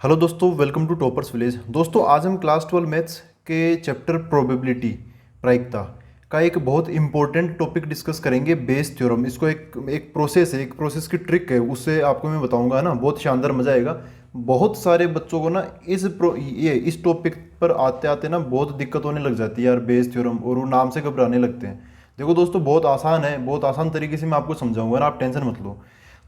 Hello दोस्तों, welcome to toppers village. दोस्तों, आज हम क्लास 12 मैथ्स के चैप्टर प्रोबेबिलिटी प्रायिकता का एक बहुत इंपॉर्टेंट टॉपिक डिस्कस करेंगे, बेस थ्योरम। इसको एक प्रोसेस है, एक प्रोसेस की ट्रिक है, उससे आपको मैं बताऊंगा ना, बहुत शानदार मजा आएगा। बहुत सारे बच्चों को ना इस टॉपिक पर आते आते ना बहुत दिक्कत होने लग जाती है यार, बेस थ्योरम, और वो नाम से घबराने लगते हैं। देखो दोस्तों, बहुत आसान है, बहुत आसान तरीके से मैं आपको समझाऊंगा ना, आप टेंशन मत लो।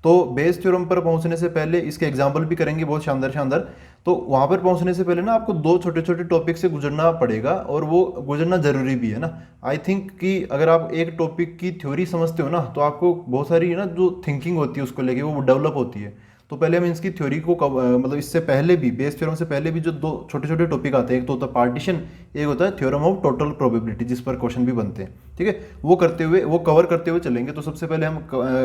तो बेस थ्योरम पर पहुंचने से पहले इसके एग्जाम्पल भी करेंगे, बहुत शानदार शानदार। तो वहां पर पहुंचने से पहले ना आपको दो छोटे छोटे टॉपिक से गुजरना पड़ेगा, और वो गुजरना जरूरी भी है ना। आई थिंक कि अगर आप एक टॉपिक की थ्योरी समझते हो ना, तो आपको बहुत सारी ना जो थिंकिंग होती है उसको लेके वो डेवलप होती है। तो पहले हम इसकी थ्योरी को मतलब इससे पहले भी, बेस थ्योरम से पहले भी जो दो छोटे छोटे टॉपिक आते हैं, एक तो होता है पार्टीशन, एक होता है थ्योरम ऑफ टोटल प्रोबेबिलिटी, जिस पर क्वेश्चन भी बनते हैं। ठीक है, वो कवर करते हुए चलेंगे। तो सबसे पहले हम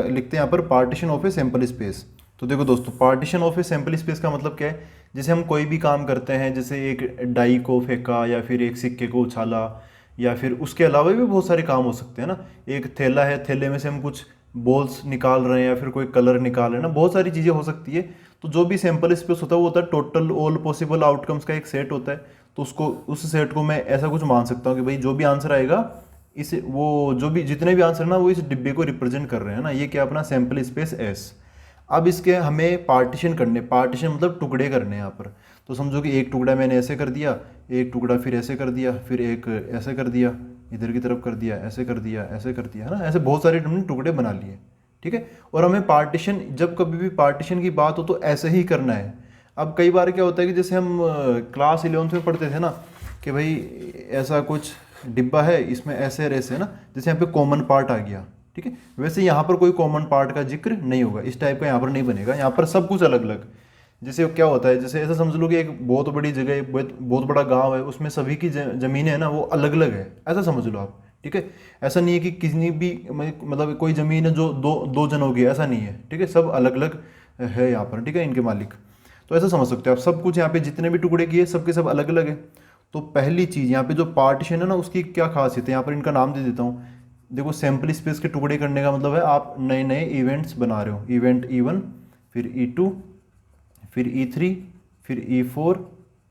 लिखते हैं यहाँ पर partition of a sample space. तो देखो दोस्तों, partition of a sample space का मतलब क्या है? जैसे हम कोई भी काम करते हैं, जैसे एक डाई को फेंका या फिर एक सिक्के को उछाला, या फिर उसके अलावा भी बहुत सारे काम हो सकते हैं ना। एक थैला है, थैले में से हम कुछ बॉल्स निकाल रहे हैं या फिर कोई कलर निकाल रहे हैं ना, बहुत सारी चीज़ें हो सकती है। तो जो भी सैंपल स्पेस होता है वो होता है टोटल ऑल पॉसिबल आउटकम्स का एक सेट होता है। तो उसको, उस सेट को मैं ऐसा कुछ मान सकता हूँ कि भाई जो भी आंसर आएगा, इस वो जो भी जितने भी आंसर ना वो इस डिब्बे को रिप्रेजेंट कर रहे हैं ना, ये क्या अपना सैंपल स्पेस एस। अब इसके हमें पार्टीशन करने, पार्टीशन मतलब टुकड़े करने हैं यहाँ पर। तो समझो कि एक टुकड़ा मैंने ऐसे कर दिया, एक टुकड़ा फिर ऐसे कर दिया, फिर एक ऐसे कर दिया, इधर की तरफ कर दिया, ऐसे कर दिया, ऐसे कर दिया, है ना। ऐसे बहुत सारे हमने टुकड़े बना लिए। ठीक है, और हमें पार्टीशन, जब कभी भी पार्टीशन की बात हो तो ऐसे ही करना है। अब कई बार क्या होता है कि जैसे हम क्लास 11th में पढ़ते थे ना, कि भाई ऐसा कुछ डिब्बा है, इसमें ऐसे और ऐसे, है ना। जैसे यहाँ पे कॉमन पार्ट आ गया, ठीक है। वैसे यहाँ पर कोई कॉमन पार्ट का जिक्र नहीं होगा, इस टाइप का यहाँ पर नहीं बनेगा। यहाँ पर सब कुछ अलग अलग। जैसे क्या होता है, जैसे ऐसा समझ लो कि एक बहुत बड़ी जगह, एक बहुत बड़ा गांव है, उसमें सभी की जमीनें है ना वो अलग अलग है, ऐसा समझ लो आप। ठीक है, ऐसा नहीं है कि किसी भी मतलब कोई ज़मीन है जो दो दो जनों की, ऐसा नहीं है। ठीक है, सब अलग अलग है यहाँ पर, ठीक है, इनके मालिक। तो ऐसा समझ सकते हो आप, सब कुछ यहाँ पे जितने भी टुकड़े किए सबके सब अलग अलग है। तो पहली चीज़ यहाँ पे जो पार्टीशन है ना, उसकी क्या खासियत है, यहाँ पर इनका नाम दे देता हूँ। देखो, सैंपल स्पेस के टुकड़े करने का मतलब है आप नए नए इवेंट्स बना रहे हो। इवेंट E1, फिर E2, फिर E3, फिर E4,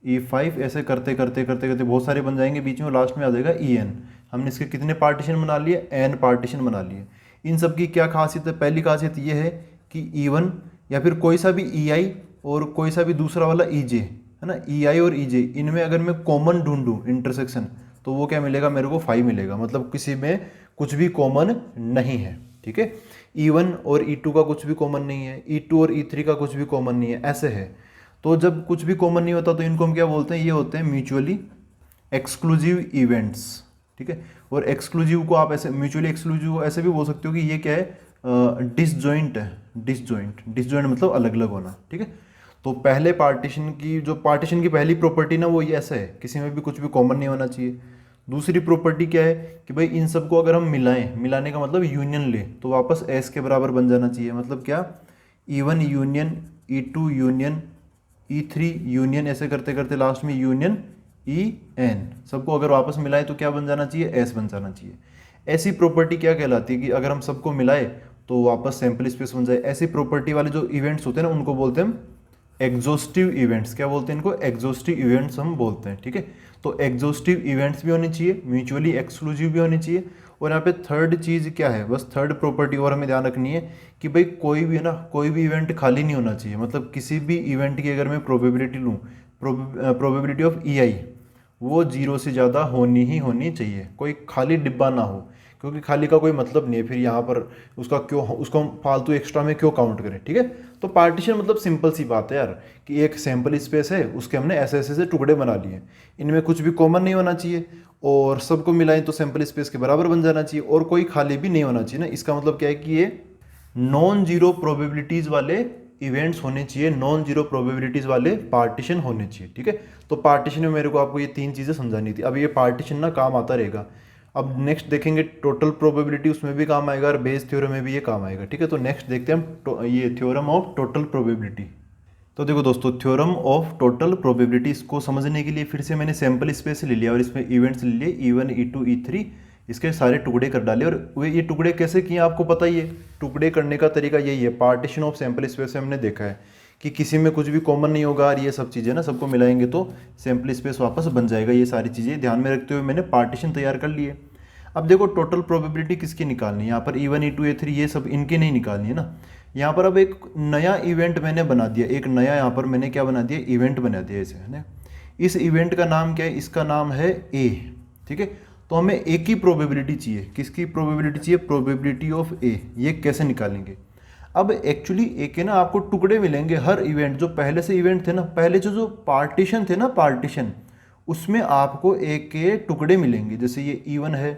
E5, ऐसे करते करते करते करते बहुत सारे बन जाएंगे, बीच में लास्ट में आ जाएगा EN। हमने इसके कितने पार्टीशन बना लिए? N पार्टीशन बना लिए। इन सब की क्या खासियत है? पहली खासियत ये है कि E1 या फिर कोई सा भी EI और कोई सा भी दूसरा वाला EJ, है ना, EI और EJ, इनमें अगर मैं कॉमन ढूंढूं इंटरसेक्शन, तो वो क्या मिलेगा मेरे को? 5 मिलेगा। मतलब किसी में कुछ भी कॉमन नहीं है। ठीक है, E1 और E2 का कुछ भी कॉमन नहीं है, E2 और E3 का कुछ भी कॉमन नहीं है, ऐसे है। तो जब कुछ भी कॉमन नहीं होता तो इनको हम क्या बोलते हैं? ये होते हैं म्यूचुअली एक्सक्लूसिव इवेंट्स। ठीक है, और एक्सक्लूसिव को आप ऐसे, म्यूचुअली एक्सक्लूसिव ऐसे भी बोल सकते हो कि ये क्या है? डिसजॉइंट है। डिसजॉइंट, डिसजॉइंट मतलब अलग अलग होना। ठीक है, तो पहले पार्टीशन की, जो पार्टीशन की पहली प्रॉपर्टी ना, वो ये ऐसा है, किसी में भी कुछ भी कॉमन नहीं होना चाहिए। दूसरी प्रॉपर्टी क्या है कि भाई इन सबको अगर हम मिलाएं, मिलाने का मतलब यूनियन ले, तो वापस एस के बराबर बन जाना चाहिए। मतलब क्या? E1 union E2 union E3 union, ऐसे करते करते लास्ट में यूनियन EN, सबको अगर वापस मिलाए तो क्या बन जाना चाहिए? एस बन जाना चाहिए। ऐसी प्रॉपर्टी क्या कहलाती है कि अगर हम सबको मिलाए तो वापस सैंपल स्पेस बन जाए। ऐसी प्रॉपर्टी वाले जो इवेंट्स होते हैं ना, उनको बोलते हैं हम एग्जॉस्टिव इवेंट्स। क्या बोलते हैं इनको? एग्जॉस्टिव इवेंट्स हम बोलते हैं। ठीक है, तो एग्जॉस्टिव इवेंट्स भी होने चाहिए, म्यूचुअली एक्सक्लूसिव भी होने चाहिए। और यहाँ पे थर्ड चीज़ क्या है, बस थर्ड प्रॉपर्टी और हमें ध्यान रखनी है कि भाई कोई भी है ना, कोई भी इवेंट खाली नहीं होना चाहिए। मतलब किसी भी इवेंट की अगर मैं प्रोबेबिलिटी लूँ, प्रोबेबिलिटी ऑफ EI, वो 0 से ज़्यादा होनी ही होनी चाहिए, कोई खाली डिब्बा ना हो। क्योंकि खाली का कोई मतलब नहीं है फिर यहाँ पर, उसका क्यों, उसको हम फालतू एक्स्ट्रा में क्यों काउंट करें। ठीक है, तो पार्टीशन मतलब सिंपल सी बात है यार, कि एक सैंपल स्पेस है, उसके हमने ऐसे ऐसे से टुकड़े बना लिए, इनमें कुछ भी कॉमन नहीं होना चाहिए, और सबको मिलाएं तो सैंपल स्पेस के बराबर बन जाना चाहिए, और कोई खाली भी नहीं होना चाहिए ना। इसका मतलब क्या है कि ये नॉन जीरो प्रोबेबिलिटीज़ वाले इवेंट्स होने चाहिए, नॉन जीरो प्रोबेबिलिटीज़ वाले पार्टीशन होने चाहिए। ठीक है, तो पार्टीशन में मेरे को आपको ये 3 चीज़ें समझानी थी। अब ये पार्टीशन ना काम आता रहेगा। अब नेक्स्ट देखेंगे टोटल प्रोबेबिलिटी, उसमें भी काम आएगा, और बेस थ्योरम में भी ये काम आएगा। ठीक है, तो नेक्स्ट देखते हैं हम ये थ्योरम ऑफ टोटल प्रोबेबिलिटी। तो देखो दोस्तों, थ्योरम ऑफ टोटल प्रोबेबिलिटी, इसको समझने के लिए फिर से मैंने सैंपल स्पेस ले लिया और इसमें इवेंट्स ले लिए E1 E2 E3, इसके सारे टुकड़े कर डाले। और वे ये टुकड़े कैसे किए आपको पता ही है, टुकड़े करने का तरीका यही है। पार्टीशन ऑफ सैंपल स्पेस से हमने देखा है कि किसी में कुछ भी कॉमन नहीं होगा और ये सब चीज़ें ना सबको मिलाएंगे तो सैम्पल स्पेस वापस बन जाएगा। ये सारी चीज़ें ध्यान में रखते हुए मैंने पार्टीशन तैयार कर लिए। अब देखो टोटल प्रोबेबिलिटी किसकी निकालनी है, यहाँ पर E1 E2 E3 ये सब इनकी नहीं निकालनी है ना। यहाँ पर अब एक नया इवेंट मैंने बना दिया, एक नया यहाँ पर मैंने क्या बना दिया, इवेंट बना दिया इसे, है ना। इस इवेंट का नाम क्या है, इसका नाम है ए, ठीक है। तो हमें ए की प्रोबेबिलिटी चाहिए, किसकी प्रोबेबिलिटी चाहिए, प्रोबेबिलिटी ऑफ ए। ये कैसे निकालेंगे, अब एक्चुअली ए के ना आपको टुकड़े मिलेंगे हर इवेंट, जो पहले से इवेंट थे ना, पहले जो पार्टीशन थे ना, पार्टीशन उसमें आपको ए के टुकड़े मिलेंगे। जैसे ये E1 है,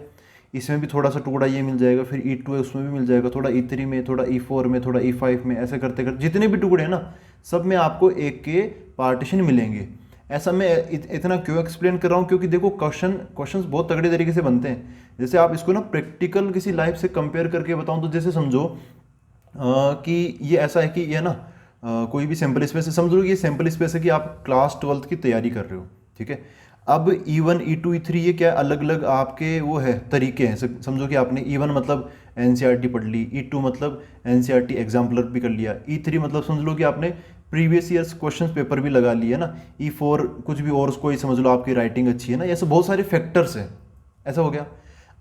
इसमें भी थोड़ा सा टुकड़ा ये मिल जाएगा, फिर E2 है उसमें भी मिल जाएगा, थोड़ा E3 में, थोड़ा E4 में, थोड़ा E5 में, ऐसे करते करते जितने भी टुकड़े हैं ना सब में आपको एक के पार्टीशन मिलेंगे। ऐसा मैं इतना क्यों एक्सप्लेन कर रहा हूँ, क्योंकि देखो क्वेश्चंस बहुत तगड़े तरीके से बनते हैं। जैसे आप इसको ना प्रैक्टिकल किसी लाइफ से कंपेयर करके बताऊँ तो जैसे समझो कि ये ऐसा है कि ये ना कोई भी सैम्पल स्पेस है, समझ लो कि ये सैम्पल स्पेस है कि आप क्लास 12th की तैयारी कर रहे हो, ठीक है। अब E1 E2 E3 ये क्या अलग अलग आपके वो है तरीके हैं। समझो कि आपने E1 मतलब NCERT पढ़ ली, E2 मतलब NCERT एग्जाम्पलर भी कर लिया, E3 मतलब समझ लो कि आपने प्रीवियस ईयर्स क्वेश्चन पेपर भी लगा लिया ना, E4 कुछ भी और कोई समझ लो आपकी राइटिंग अच्छी है ना, ऐसे बहुत सारे फैक्टर्स हैं। ऐसा हो गया।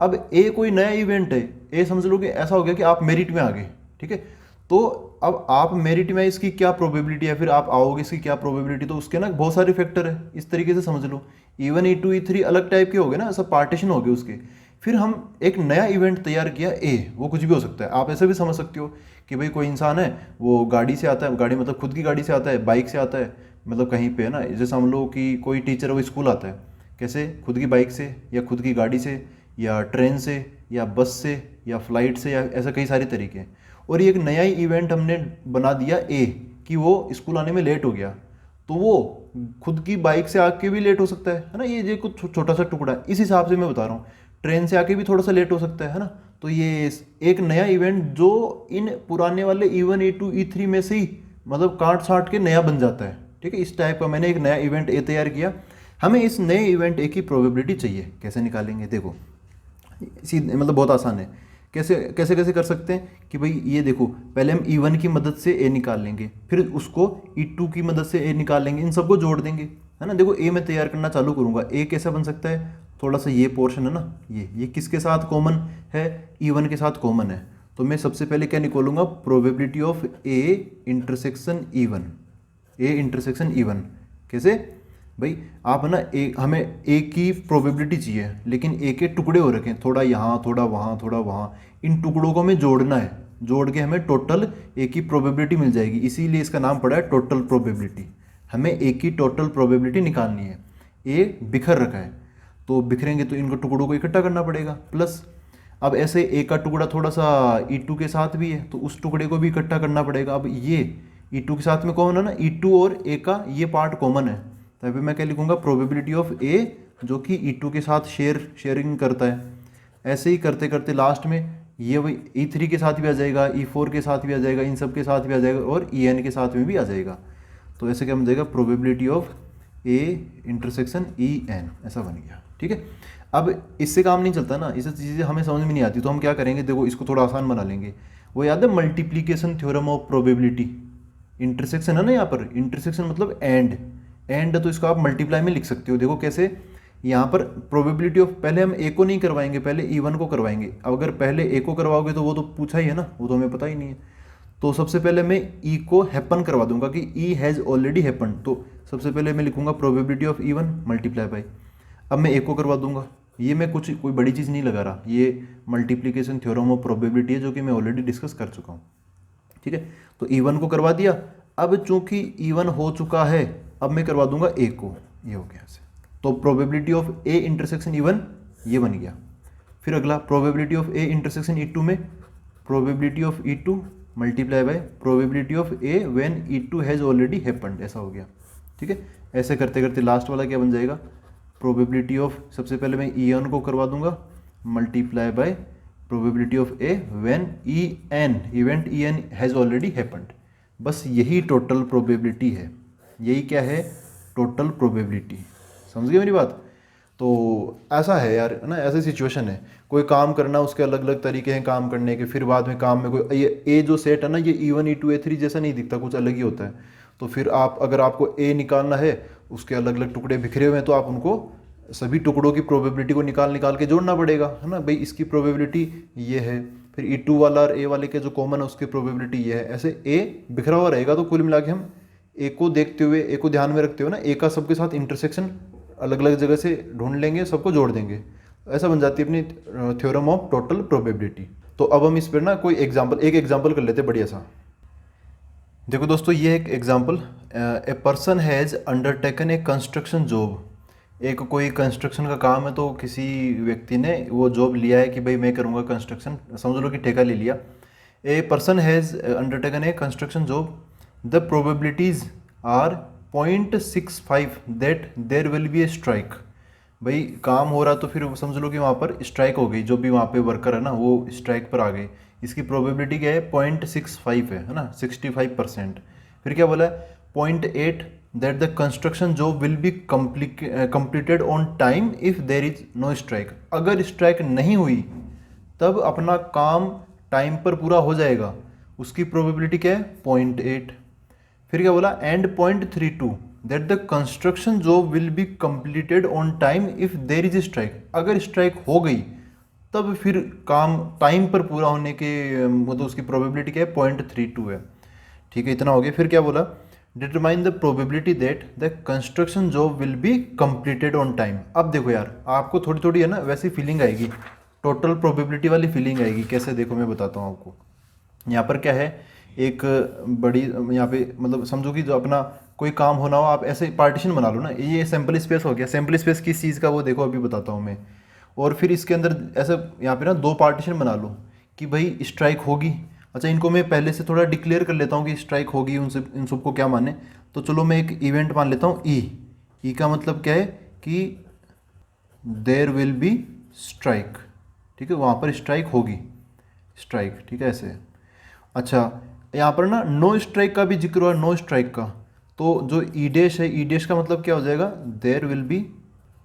अब ए कोई नया इवेंट है, ए समझ लो कि ऐसा हो गया कि आप मेरिट में आ गए, ठीक है। तो अब आप मेरिट में, इसकी क्या प्रोबेबिलिटी है, फिर आप आओगे इसकी क्या प्रोबेबिलिटी, तो उसके ना बहुत सारे फैक्टर है, इस तरीके से समझ लो। E1 E2 E3 अलग टाइप के हो गए ना, सब पार्टीशन हो गए उसके। फिर हम एक नया इवेंट तैयार किया ए, वो कुछ भी हो सकता है। आप ऐसे भी समझ सकते हो कि भाई कोई इंसान है वो गाड़ी से आता है, गाड़ी मतलब खुद की गाड़ी से आता है, बाइक से आता है, मतलब कहीं पे है ना, जैसे समझ लो कि कोई टीचर है वो स्कूल आता है, कैसे, खुद की बाइक से या खुद की गाड़ी से या ट्रेन से या बस से या फ्लाइट से, या ऐसा कई सारे तरीके हैं। और ये एक नया ही इवेंट हमने बना दिया ए कि वो स्कूल आने में लेट हो गया, तो वो खुद की बाइक से आके भी लेट हो सकता है ना, ये कुछ छोटा सा टुकड़ा है, इस हिसाब से मैं बता रहा हूँ। ट्रेन से आके भी थोड़ा सा लेट हो सकता है ना। तो ये एक नया इवेंट जो इन पुराने वाले E1 E2 E3 में से ही मतलब काट छाट के नया बन जाता है, ठीक है। इस टाइप का मैंने एक नया इवेंट ए तैयार किया। हमें इस नए इवेंट ए की प्रोबेबिलिटी चाहिए, कैसे निकालेंगे, देखो सीधे मतलब बहुत आसान है। कैसे कैसे कैसे कर सकते हैं कि भाई ये देखो, पहले हम E1 की मदद से ए निकाल लेंगे, फिर उसको E2 की मदद से ए निकाल लेंगे, इन सबको जोड़ देंगे, है ना। देखो ए मैं तैयार करना चालू करूँगा, ए कैसा बन सकता है, थोड़ा सा ये पोर्शन है ना, ये किसके साथ कॉमन है, E1 के साथ कॉमन है। तो मैं सबसे पहले क्या निकालूंगा, probability of A intersection E1, A intersection E1। कैसे भाई, आप ना हमें ए की प्रोबेबिलिटी चाहिए, लेकिन ए के टुकड़े हो रखे हैं, थोड़ा यहाँ थोड़ा वहाँ थोड़ा वहाँ, इन टुकड़ों को हमें जोड़ना है, जोड़ के हमें टोटल ए की प्रोबेबिलिटी मिल जाएगी, इसीलिए इसका नाम पड़ा है टोटल प्रोबेबिलिटी। हमें ए की टोटल प्रोबेबिलिटी निकालनी है। ए बिखर रखा है, तो बिखरेंगे तो इनको टुकड़ों को इकट्ठा करना पड़ेगा, प्लस अब ऐसे ए का टुकड़ा थोड़ा सा E2 के साथ भी है, तो उस टुकड़े को भी इकट्ठा करना पड़ेगा। अब ये E2 के साथ में कॉमन है ना, E2 और ए का ये पार्ट कॉमन है, तभी मैं क्या लिखूंगा, प्रोबेबिलिटी ऑफ ए जो कि E2 के साथ शेयरिंग करता है। ऐसे ही करते करते लास्ट में ये वही E3 के साथ भी आ जाएगा, E4 के साथ भी आ जाएगा, इन सब के साथ भी आ जाएगा, और EN के साथ में भी आ जाएगा। तो ऐसे क्या बन जाएगा, probability of A intersection EN, ऐसा बन गया, ठीक है। अब इससे काम नहीं चलता ना, इससे चीज़ें हमें समझ में नहीं आती, तो हम क्या करेंगे, देखो इसको थोड़ा आसान बना लेंगे। वो याद है multiplication theorem of probability, intersection है ना, यहाँ पर इंटरसेक्शन मतलब एंड तो इसको आप मल्टीप्लाई में लिख सकते हो। देखो कैसे, यहाँ पर प्रोबेबिलिटी ऑफ, पहले हम ए को नहीं करवाएंगे, पहले E1 को करवाएंगे। अब अगर पहले ए को करवाओगे तो वो तो पूछा ही है ना, वो तो हमें पता ही नहीं है। तो सबसे पहले मैं ई को हैपन करवा दूंगा कि ई हैज़ ऑलरेडी हैपन, तो सबसे पहले मैं लिखूंगा probability of E1 multiply by, अब मैं ए को करवा दूंगा। ये मैं कोई बड़ी चीज़ नहीं लगा रहा, ये मल्टीप्लिकेशन थ्योरम ऑफ प्रोबेबिलिटी है जो कि मैं ऑलरेडी डिस्कस कर चुका हूँ, ठीक है। तो E1 को करवा दिया। अब चूंकि E1 हो चुका है, अब मैं करवा दूंगा ए को, ये हो गया ऐसे। तो probability of A intersection E1 ये बन गया। फिर अगला probability of A intersection E2 में probability of E2 multiply by probability of A when E2 has already happened, ऐसा हो गया, ठीक है। ऐसे करते करते लास्ट वाला क्या बन जाएगा, प्रोबेबिलिटी ऑफ, सबसे पहले मैं E1 को करवा दूंगा multiply by probability of A when event EN has already happened. बस यही टोटल प्रोबेबिलिटी है, यही क्या है, टोटल प्रोबेबिलिटी। समझ गए मेरी बात। तो ऐसा है यार, है ना, ऐसी सिचुएशन है, कोई काम करना उसके अलग अलग तरीके हैं काम करने के, फिर बाद में काम में कोई ये ए जो सेट है ना, ये E1 E2 E3 जैसा नहीं दिखता, कुछ अलग ही होता है। तो फिर आप अगर आपको ए निकालना है, उसके अलग अलग टुकड़े बिखरे हुए हैं, तो आप उनको सभी टुकड़ों की प्रोबेबिलिटी को निकाल निकाल के जोड़ना पड़ेगा, है ना भाई। इसकी प्रोबेबिलिटी ये है, फिर E2 वाला और ए वाले के जो कॉमन है उसकी प्रोबेबिलिटी ये है। ऐसे ए बिखरा हुआ रहेगा, तो कुल मिला के हम ए को देखते हुए, ए को ध्यान में रखते हुए ना, ए का सबके साथ इंटरसेक्शन अलग अलग जगह से ढूंढ लेंगे, सबको जोड़ देंगे। ऐसा बन जाती है अपनी थ्योरम ऑफ टोटल प्रोबेबिलिटी। तो अब हम इस पर ना कोई एक एग्जाम्पल कर लेते हैं बढ़िया सा। देखो दोस्तों, ये एक example, A person has undertaken a construction job. एक कोई कंस्ट्रक्शन का काम है, तो किसी व्यक्ति ने वो जॉब लिया है कि भाई मैं करूँगा कंस्ट्रक्शन, समझ लो कि ठेका ले लिया। A person has undertaken a construction job, the probabilities are 0.65 that there will be a strike. भाई काम हो रहा तो फिर समझ लो कि वहाँ पर स्ट्राइक हो गई, जो भी वहाँ पे वर्कर है ना वो स्ट्राइक पर आ गए। इसकी प्रोबेबिलिटी क्या है, 0.65 है ना, 65%। फिर क्या बोला है, 0.8 that the construction job will be completed on time if there is no strike. अगर स्ट्राइक नहीं हुई तब अपना काम टाइम पर पूरा हो जाएगा, उसकी प्रोबेबिलिटी क्या है, 0.8। फिर क्या बोला, and 0.32 that the construction job will be completed on time if there is strike. अगर स्ट्राइक हो गई तब फिर काम टाइम पर पूरा होने के मतलब उसकी प्रोबेबिलिटी क्या है, 0.32 है। ठीक है, इतना हो गया। फिर क्या बोला, determine the probability that the construction job will be completed on time. अब देखो यार, आपको थोड़ी थोड़ी है ना वैसी फीलिंग आएगी, टोटल प्रोबेबिलिटी वाली फीलिंग आएगी। कैसे, देखो मैं बताता हूँ आपको। यहाँ पर क्या है, एक बड़ी यहाँ पे मतलब समझो कि जो अपना कोई काम होना हो, आप ऐसे पार्टीशन बना लो ना, ये सैम्पल स्पेस हो गया। सैम्पल स्पेस किस चीज़ का, वो देखो अभी बताता हूँ मैं। और फिर इसके अंदर ऐसे यहाँ पे ना दो पार्टीशन बना लो कि भाई स्ट्राइक होगी। अच्छा, इनको मैं पहले से थोड़ा डिक्लेयर कर लेता हूँ कि स्ट्राइक होगी, उनसे इन सबको क्या माने। तो चलो मैं एक इवेंट मान लेता हूँ ई का मतलब क्या है कि देयर विल बी स्ट्राइक। ठीक है, वहाँ पर स्ट्राइक होगी, स्ट्राइक। ठीक है, ऐसे। अच्छा, यहाँ पर ना नो स्ट्राइक का भी जिक्र हुआ, नो स्ट्राइक का। तो जो ई डैश है, ई डैश का मतलब क्या हो जाएगा, there will be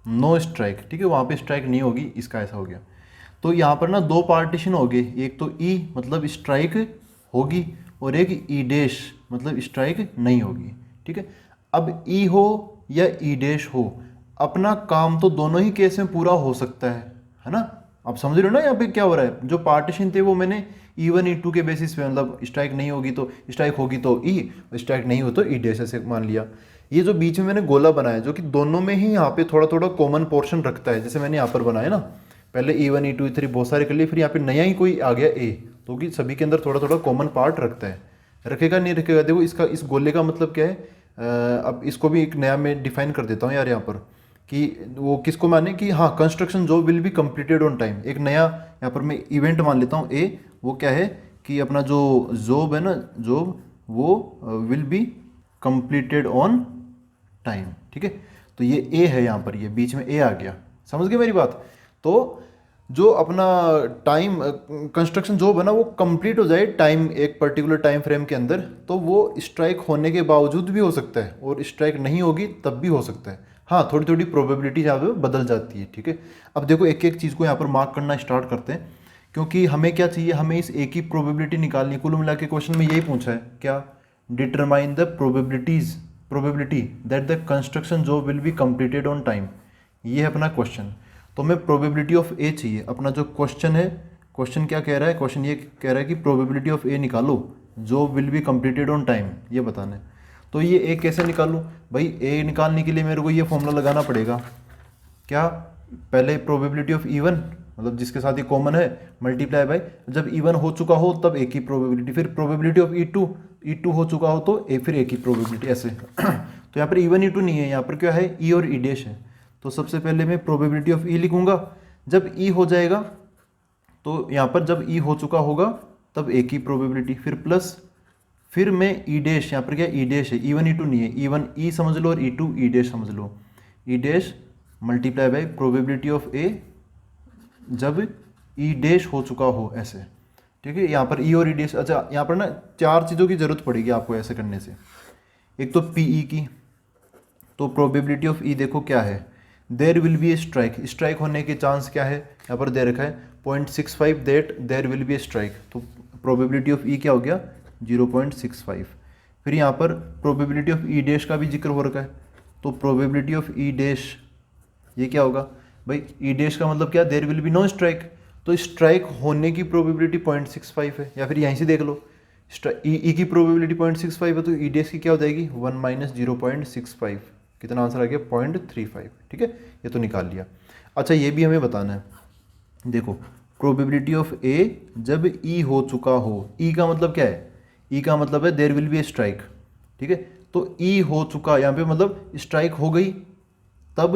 no strike. ठीक है, वहाँ पे स्ट्राइक नहीं होगी, इसका ऐसा हो गया। तो यहाँ पर ना दो पार्टीशन हो गए, एक तो ई मतलब स्ट्राइक होगी, और एक ई डैश मतलब स्ट्राइक नहीं होगी। ठीक है, अब ई हो या ई डैश हो, अपना काम तो दोनों ही केस में पूरा हो सकता है ना। आप समझ रहे हो ना यहाँ पे क्या हो रहा है। जो पार्टीशन थे वो मैंने E1 E2 के बेसिस पे, मतलब स्ट्राइक नहीं होगी तो स्ट्राइक होगी तो ई, स्ट्राइक नहीं हो तो ई डैश ऐसे मान लिया। ये जो बीच में मैंने गोला बनाया, जो कि दोनों में ही यहाँ पे थोड़ा थोड़ा कॉमन पोर्शन रखता है, जैसे मैंने यहाँ पर बनाया ना, पहले E1 E2 E3 बहुत सारे कर लिए, फिर यहाँ पे नया ही कोई आ गया ए, तो कि सभी के अंदर थोड़ा थोड़ा कॉमन पार्ट रखता है। रखेगा नहीं रखेगा, देखो इसका इस गोले का मतलब क्या है। अब इसको भी एक नया मैं डिफाइन कर देता हूँ यार यहाँ पर, कि वो किसको माने कि हाँ construction job will be completed on time. एक नया यहाँ पर मैं इवेंट मान लेता हूँ ए, वो क्या है कि अपना जो जॉब है ना, जॉब वो will be completed on time. ठीक है, तो ये ए है यहाँ पर, ये बीच में ए आ गया, समझ गए मेरी बात। तो जो अपना टाइम कंस्ट्रक्शन जॉब है ना वो कंप्लीट हो जाए टाइम, एक पर्टिकुलर टाइम फ्रेम के अंदर, तो वो स्ट्राइक होने के बावजूद भी हो सकता है, और स्ट्राइक नहीं होगी तब भी हो सकता है। हाँ, थोड़ी थोड़ी प्रोबेबिलिटी यहाँ पे बदल जाती है। ठीक है, अब देखो एक एक चीज़ को यहाँ पर मार्क करना स्टार्ट करते हैं, क्योंकि हमें क्या चाहिए, हमें इस एक ही प्रोबेबिलिटी निकालनी है। कुल मिला के क्वेश्चन में यही पूछा है, क्या, determine the probability that the construction job will be completed on time. ये है अपना क्वेश्चन। तो हमें प्रोबेबिलिटी ऑफ ए चाहिए। अपना जो क्वेश्चन है, क्वेश्चन क्या कह रहा है, क्वेश्चन ये कह रहा है कि प्रोबेबिलिटी ऑफ ए निकालो, job will be completed on time, ये बताना है। तो ये ए कैसे निकालूं भाई, ए निकालने के लिए मेरे को ये फॉर्मूला लगाना पड़ेगा, क्या, पहले प्रोबेबिलिटी ऑफ E1 मतलब जिसके साथ ये कॉमन है, मल्टीप्लाई बाय, जब E1 हो चुका हो तब ए की प्रोबेबिलिटी, फिर प्रोबेबिलिटी ऑफ E2 हो चुका हो तो ए, फिर ए की प्रोबेबिलिटी, ऐसे। तो यहाँ पर E1 E2 नहीं है, यहाँ पर क्या है, ई और ई डैश है। तो सबसे पहले मैं प्रोबेबिलिटी ऑफ ई लिखूंगा, जब ई हो जाएगा तो यहाँ पर जब ई हो चुका होगा तब ए की प्रोबेबिलिटी, फिर प्लस, फिर मैं ई डैश, यहाँ पर क्या ई डैश है, E1 E2 नहीं है, E1 ई समझ लो और E2 ई डैश समझ लो, E dash multiply by probability of A जब ई डैश हो चुका हो, ऐसे। ठीक है, यहाँ पर ई और ई डैश। अच्छा, यहाँ पर ना चार चीज़ों की जरूरत पड़ेगी आपको ऐसे करने से। एक तो पी ई की, तो प्रोबेबिलिटी ऑफ ई देखो क्या है, there will be a strike, strike होने के चांस क्या है, यहाँ पर दे रखा है 0.65 that there will be a strike. तो प्रोबेबिलिटी ऑफ ई क्या हो गया, 0.65। फिर यहाँ पर प्रोबेबिलिटी ऑफ ई डैश का भी जिक्र हो रखा है, तो प्रोबेबिलिटी ऑफ ई डैश ये क्या होगा भाई, ई डैश का मतलब क्या, there will be no strike, तो स्ट्राइक होने की प्रोबेबिलिटी 0.65 है, या फिर यहीं से देख लो ई की प्रोबेबिलिटी 0.65 है, तो ई डैश की क्या हो जाएगी 1 माइनस 0.65, कितना आंसर आ गया 0.35, ठीक है, ये तो निकाल लिया। अच्छा ये भी हमें बताना है, देखो प्रोबेबिलिटी ऑफ ए जब ई हो चुका हो, ई का मतलब क्या है, ई का मतलब है there will be a strike, ठीक है, तो ई हो चुका यहाँ पे मतलब स्ट्राइक हो गई, तब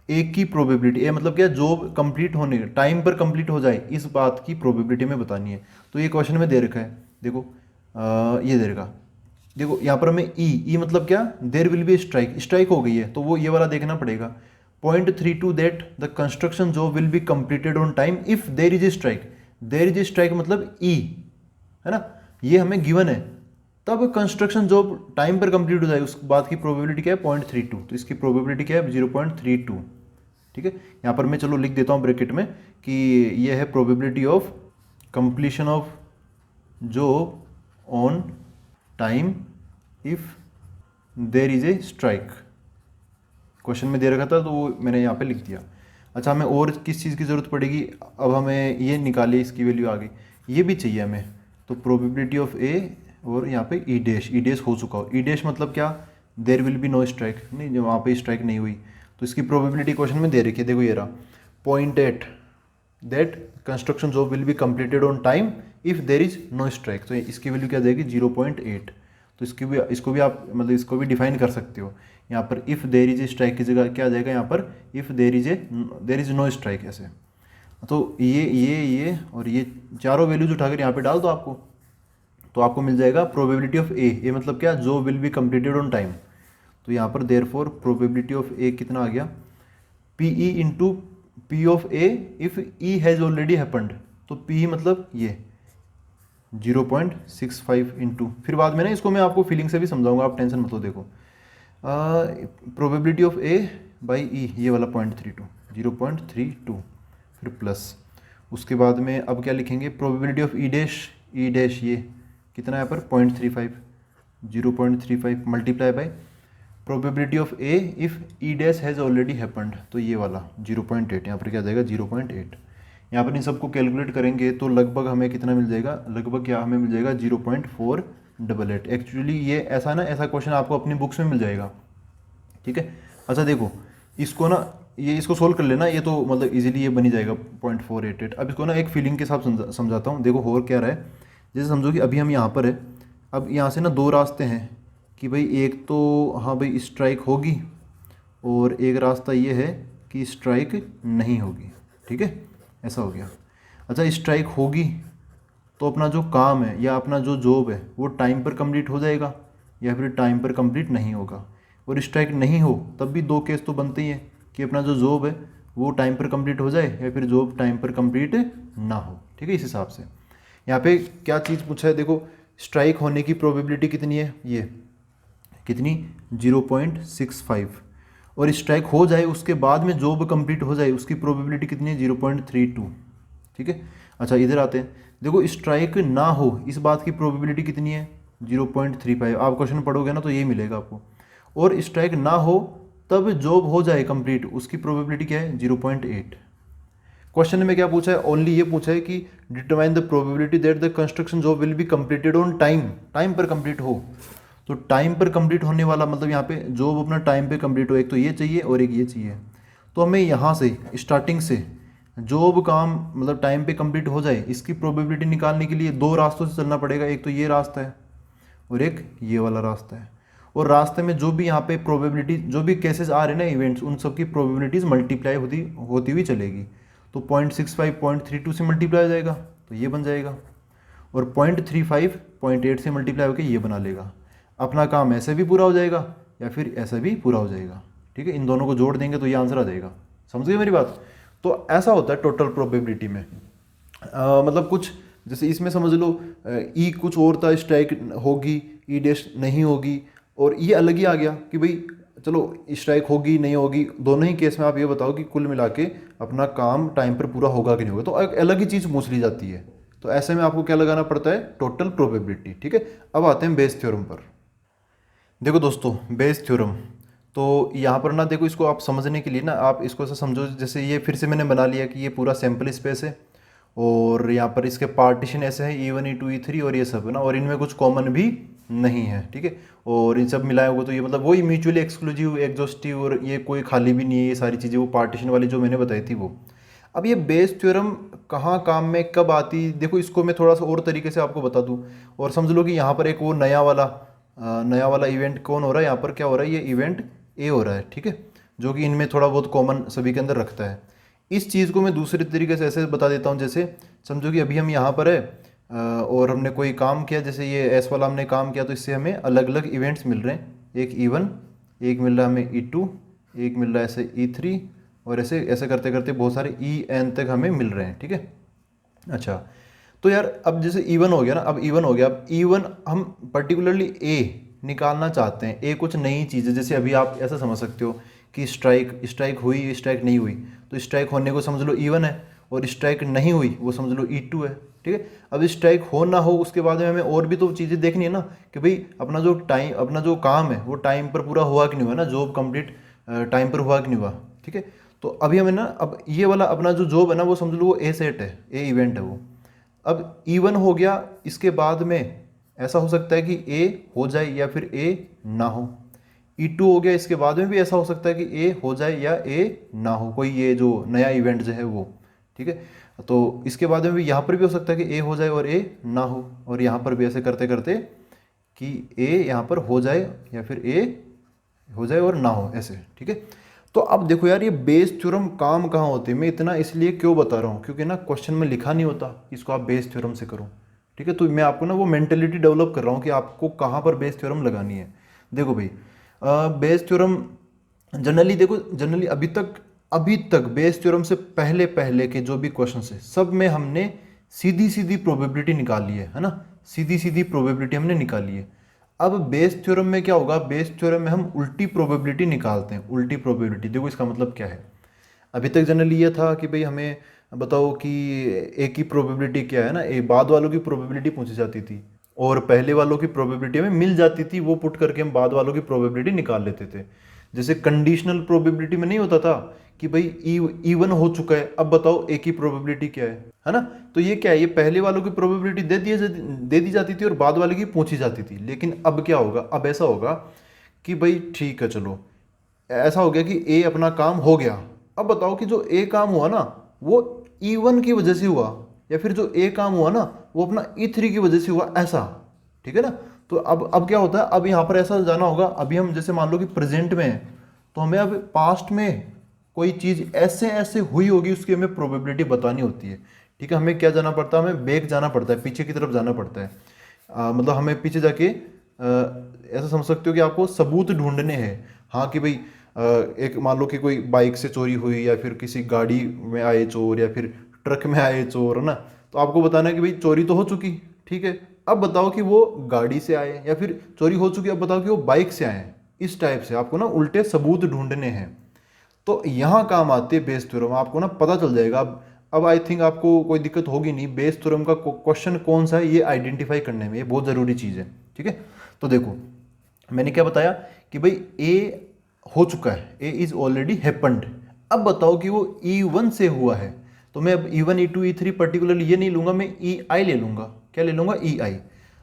ए की प्रोबेबिलिटी, ए मतलब क्या, जॉब कंप्लीट होने टाइम पर कंप्लीट हो जाए, इस बात की प्रोबेबिलिटी में बतानी है। तो ये क्वेश्चन में दे रखा है, देखो ये दे रखा, देखो यहाँ पर हमें ई मतलब क्या, there will be strike, strike हो गई है, तो वो ये वाला देखना पड़ेगा 0.32 that the construction job will be completed on time if there is a strike, there is a strike मतलब ई है ना, ये हमें गिवन है, तब कंस्ट्रक्शन जॉब टाइम पर कंप्लीट हो जाए, उस बात की प्रोबेबिलिटी क्या है 0.32, तो इसकी प्रोबेबिलिटी क्या है 0.32, ठीक है। यहाँ पर मैं चलो लिख देता हूँ ब्रैकेट में कि ये है probability of completion of job on time if there is a strike, question में दे रखा था तो वो मैंने यहाँ पे लिख दिया। अच्छा हमें और किस चीज़ की ज़रूरत पड़ेगी, अब हमें ये निकालिए, इसकी वैल्यू आ गई, ये भी चाहिए हमें, तो प्रोबेबिलिटी ऑफ ए और यहाँ पे ई डैश हो चुका हो, ई डैश मतलब क्या, there will be no strike, नहीं जो वहाँ पे स्ट्राइक नहीं हुई, तो इसकी प्रोबेबिलिटी क्वेश्चन में दे रखी है, देखो ये रहा 0.8 that construction job will be completed on time if there is no strike, तो इसकी वैल्यू क्या देगी 0.8, तो इसको भी आप मतलब इसको भी डिफाइन कर सकते हो, यहाँ पर if there is a strike की जगह क्या आ जाएगा, यहाँ पर if there is no strike, ऐसे, तो ये और ये चारों वैल्यूज उठाकर यहाँ पे डाल दो आपको, तो आपको मिल जाएगा प्रोबेबिलिटी ऑफ ए मतलब क्या, जो will be completed on time, तो यहाँ पर देयरफॉर प्रोबेबिलिटी ऑफ ए कितना आ गया, P E into P of A if E has already happened, तो पी मतलब ये 0.65 इंटू, फिर बाद में ना इसको मैं आपको फीलिंग से भी समझाऊंगा, आप टेंशन मत लो, देखो probability of A by E ये वाला 0.32 फिर प्लस, उसके बाद में अब क्या लिखेंगे, प्रोबेबिलिटी ऑफ ई डैश ये कितना है यहाँ पर 0.35 multiply by probability of A if E dash has already happened, तो ये वाला 0.8, यहाँ पर क्या जाएगा 0.8, यहाँ पर इन सबको कैलकुलेट करेंगे तो लगभग हमें कितना मिल जाएगा, लगभग क्या हमें मिल जाएगा 0.488, एक्चुअली ये ऐसा ना, ऐसा क्वेश्चन आपको अपनी बुक्स में मिल जाएगा, ठीक है। अच्छा देखो इसको ना, ये इसको सोल्व कर लेना, ये तो मतलब इजीली ये बनी जाएगा 0.488, अब इसको ना एक फीलिंग के साथ समझाता हूँ, देखो हो क्या रहा है, जैसे समझो कि अभी हम यहाँ पर है, अब यहाँ से ना दो रास्ते हैं कि भाई एक तो हाँ भाई स्ट्राइक होगी, और एक रास्ता ये है कि स्ट्राइक नहीं होगी, ठीक है, ऐसा हो गया। अच्छा स्ट्राइक होगी तो अपना जो काम है या अपना जो जॉब है वो टाइम पर कंप्लीट हो जाएगा, या फिर टाइम पर कंप्लीट नहीं होगा, और स्ट्राइक नहीं हो तब भी दो केस तो बनते ही हैं कि अपना जो जॉब है वो टाइम पर कंप्लीट हो जाए, या फिर जॉब टाइम पर कंप्लीट ना हो, ठीक है। इस हिसाब से यहाँ पे क्या चीज़ पूछा है, देखो स्ट्राइक होने की प्रोबेबिलिटी कितनी है, ये कितनी 0.65, और स्ट्राइक हो जाए उसके बाद में जॉब कंप्लीट हो जाए उसकी प्रोबेबिलिटी कितनी है 0.32, ठीक है। अच्छा इधर आते हैं, देखो स्ट्राइक ना हो इस बात की प्रोबेबिलिटी कितनी है 0.35, आप क्वेश्चन पढ़ोगे ना तो ये मिलेगा आपको, और स्ट्राइक ना हो तब जॉब हो जाए कंप्लीट उसकी प्रोबेबिलिटी क्या है 0.8। क्वेश्चन में क्या पूछा है, ओनली ये पूछा है कि determine the probability that the construction job will be completed on time, time पर कंप्लीट हो, तो टाइम पर कंप्लीट होने वाला मतलब यहाँ पे जॉब अपना टाइम पे कंप्लीट हो, एक तो ये चाहिए और एक ये चाहिए, तो हमें यहाँ से स्टार्टिंग से जॉब काम मतलब टाइम पे कंप्लीट हो जाए इसकी प्रोबेबिलिटी निकालने के लिए दो रास्तों से चलना पड़ेगा, एक तो ये रास्ता है और एक ये वाला रास्ता है, और रास्ते में जो भी यहाँ पे प्रोबेबिलिटी जो भी केसेस आ रहे हैं ना इवेंट्स, उन सब की प्रोबेबिलिटीज़ मल्टीप्लाई होती हुई चलेगी, तो 0.65 0.32 से मल्टीप्लाई हो जाएगा तो ये बन जाएगा, और 0.35 0.8 से मल्टीप्लाई होकर ये बना लेगा, अपना काम ऐसे भी पूरा हो जाएगा या फिर ऐसा भी पूरा हो जाएगा, ठीक है। इन दोनों को जोड़ देंगे तो ये आंसर आ जाएगा, समझ गए मेरी बात। तो ऐसा होता है टोटल प्रोबेबिलिटी में, मतलब कुछ जैसे इसमें समझ लो ई कुछ और था, स्ट्राइक होगी ई डैश नहीं होगी, और ये अलग ही आ गया कि भाई चलो स्ट्राइक होगी नहीं होगी, दोनों ही केस में आप ये बताओ कि कुल मिला के अपना काम टाइम पर पूरा होगा कि नहीं होगा, तो एक अलग ही चीज़ पूछ ली जाती है, तो ऐसे में आपको क्या लगाना पड़ता है टोटल प्रोबेबिलिटी, ठीक है। अब आते हैं बेस थ्योरम पर। देखो दोस्तों, बेस थ्योरम, तो यहाँ पर ना देखो, इसको आप समझने के लिए ना आप इसको ऐसा समझो, जैसे ये फिर से मैंने बना लिया कि ये पूरा सैम्पल स्पेस है और यहाँ पर इसके पार्टीशन ऐसे है E1 E2 E3 और ये सब है ना, और इनमें कुछ कॉमन भी नहीं है, ठीक है। और इन सब मिलाए हुए तो ये मतलब वही म्यूचुअली एक्सक्लूसिव एग्जॉस्टिव, और ये कोई खाली भी नहीं है, ये सारी चीज़ें वो पार्टीशन वाली जो मैंने बताई थी वो। अब ये बेस थ्योरम कहाँ काम में कब आती, देखो इसको मैं थोड़ा सा और तरीके से आपको बता दूँ। और समझ लो कि यहाँ पर एक वो नया वाला इवेंट कौन हो रहा है, यहाँ पर क्या हो रहा है, ये इवेंट ए हो रहा है, ठीक है, जो कि इनमें थोड़ा बहुत कॉमन सभी के अंदर रखता है। इस चीज़ को मैं दूसरे तरीके से ऐसे बता देता हूँ, जैसे समझो कि अभी हम यहाँ पर है और हमने कोई काम किया, जैसे ये एस वाला हमने काम किया, तो इससे हमें अलग अलग इवेंट्स मिल रहे हैं, एक E1, एक मिल रहा है हमें E2, एक मिल रहा है ऐसे E3, और ऐसे ऐसे करते करते बहुत सारे EN तक हमें मिल रहे हैं, ठीक है। अच्छा, तो यार अब जैसे E1 हो गया ना, अब E1 हो गया, अब E1 हम पर्टिकुलरली ए निकालना चाहते हैं। ए कुछ नई चीज़ है, जैसे अभी आप ऐसा समझ सकते हो कि स्ट्राइक स्ट्राइक हुई, स्ट्राइक नहीं हुई, तो स्ट्राइक होने को समझ लो E1 है, और स्ट्राइक नहीं हुई वो समझ लो E2 है, ठीक है। अब स्ट्राइक हो ना हो उसके बाद में हमें और भी तो चीज़ें देखनी है ना, कि भाई अपना जो काम है वो टाइम पर पूरा हुआ कि नहीं हुआ ना, जॉब कंप्लीट टाइम पर हुआ कि नहीं हुआ, ठीक है। तो अभी हमें ना, अब ये वाला अपना जो जॉब है ना वो समझ लो वो ए सेट है, ए इवेंट है वो। अब E1 हो गया, इसके बाद में ऐसा हो सकता है कि ए हो जाए या फिर ए ना हो। E2 हो गया, इसके बाद में भी ऐसा हो सकता है कि ए हो जाए या ए ना हो, कोई ये जो नया इवेंट जो है वो, ठीक है। तो इसके बाद में भी यहाँ पर भी हो सकता है कि ए हो जाए और ए ना हो, और यहाँ पर भी ऐसे करते करते कि ए यहाँ पर हो जाए या फिर ए हो जाए और ना हो, ऐसे, ठीक है। तो अब देखो यार, ये बेस थ्योरम काम कहाँ होते हैं, मैं इतना इसलिए क्यों बता रहा हूँ, क्योंकि ना क्वेश्चन में लिखा नहीं होता इसको आप बेस थ्योरम से करो, ठीक है। तो मैं आपको ना वो मेंटेलिटी डेवलप कर रहा हूँ कि आपको कहाँ पर बेस थ्योरम लगानी है। देखो भाई, बेस थ्योरम जनरली, देखो जनरली अभी तक बेस थ्योरम से पहले पहले के जो भी क्वेश्चन है सब में हमने सीधी सीधी प्रोबेबिलिटी निकाली है ना, सीधी सीधी प्रोबेबिलिटी हमने निकाली है। अब बेस थ्योरम में क्या होगा, बेस थ्योरम में हम उल्टी प्रोबेबिलिटी निकालते हैं, उल्टी प्रोबेबिलिटी। देखो इसका मतलब क्या है, अभी तक जनरली ये था कि भाई हमें बताओ कि ए की प्रोबेबिलिटी क्या है ना, ए बाद वालों की प्रोबेबिलिटी पूछी जाती थी और पहले वालों की प्रोबेबिलिटी हमें मिल जाती थी, वो पुट करके हम बाद वालों की प्रोबेबिलिटी निकाल लेते थे। जैसे कंडीशनल प्रोबेबिलिटी में नहीं होता था कि भाई E1 हो चुका है, अब बताओ ए की प्रोबेबिलिटी क्या है ना। तो ये क्या है, ये पहले वालों की प्रोबेबिलिटी दे दी जाती थी और बाद वाले की पूछी जाती थी। लेकिन अब क्या होगा, अब ऐसा होगा कि भाई ठीक है चलो, ऐसा हो गया कि ए अपना काम हो गया, अब बताओ कि जो ए काम हुआ ना वो E1 की वजह से हुआ, या फिर जो ए काम हुआ ना वो अपना E3 की वजह से हुआ, ऐसा, ठीक है ना। तो अब क्या होता है, अब यहाँ पर ऐसा जाना होगा, अभी हम जैसे मान लो कि प्रेजेंट में है, तो हमें अब पास्ट में कोई चीज़ ऐसे ऐसे हुई होगी उसकी हमें प्रोबेबिलिटी बतानी होती है, ठीक है। हमें क्या जाना पड़ता है, हमें बैक जाना पड़ता है, पीछे की तरफ जाना पड़ता है। मतलब हमें पीछे जाके ऐसा समझ सकते हो कि आपको सबूत ढूंढने हैं, हाँ कि भाई एक मान लो कि कोई बाइक से चोरी हुई, या फिर किसी गाड़ी में आए चोर, या फिर ट्रक में आए चोर, है ना। तो आपको बताना है कि भाई चोरी तो हो चुकी, ठीक है, अब बताओ कि वो गाड़ी से आए, या फिर चोरी हो चुकी अब बताओ कि वो बाइक से आए। इस टाइप से आपको ना उल्टे सबूत ढूंढने हैं। तो यहाँ काम आती है बेस थ्योरम, आपको ना पता चल जाएगा। अब आई थिंक आपको कोई दिक्कत होगी नहीं, बेस थ्योरम का क्वेश्चन कौन सा है ये आइडेंटिफाई करने में, ये बहुत ज़रूरी चीज़ है, ठीक है। तो देखो मैंने क्या बताया कि भाई ए हो चुका है, ए इज ऑलरेडी हैपन्ड। अब बताओ कि वो E1 से हुआ है, तो मैं अब E1 E2 E3 पर्टिकुलरली ये नहीं लूंगा, मैं EI ले लूंगा। क्या ले लूंगा, EI।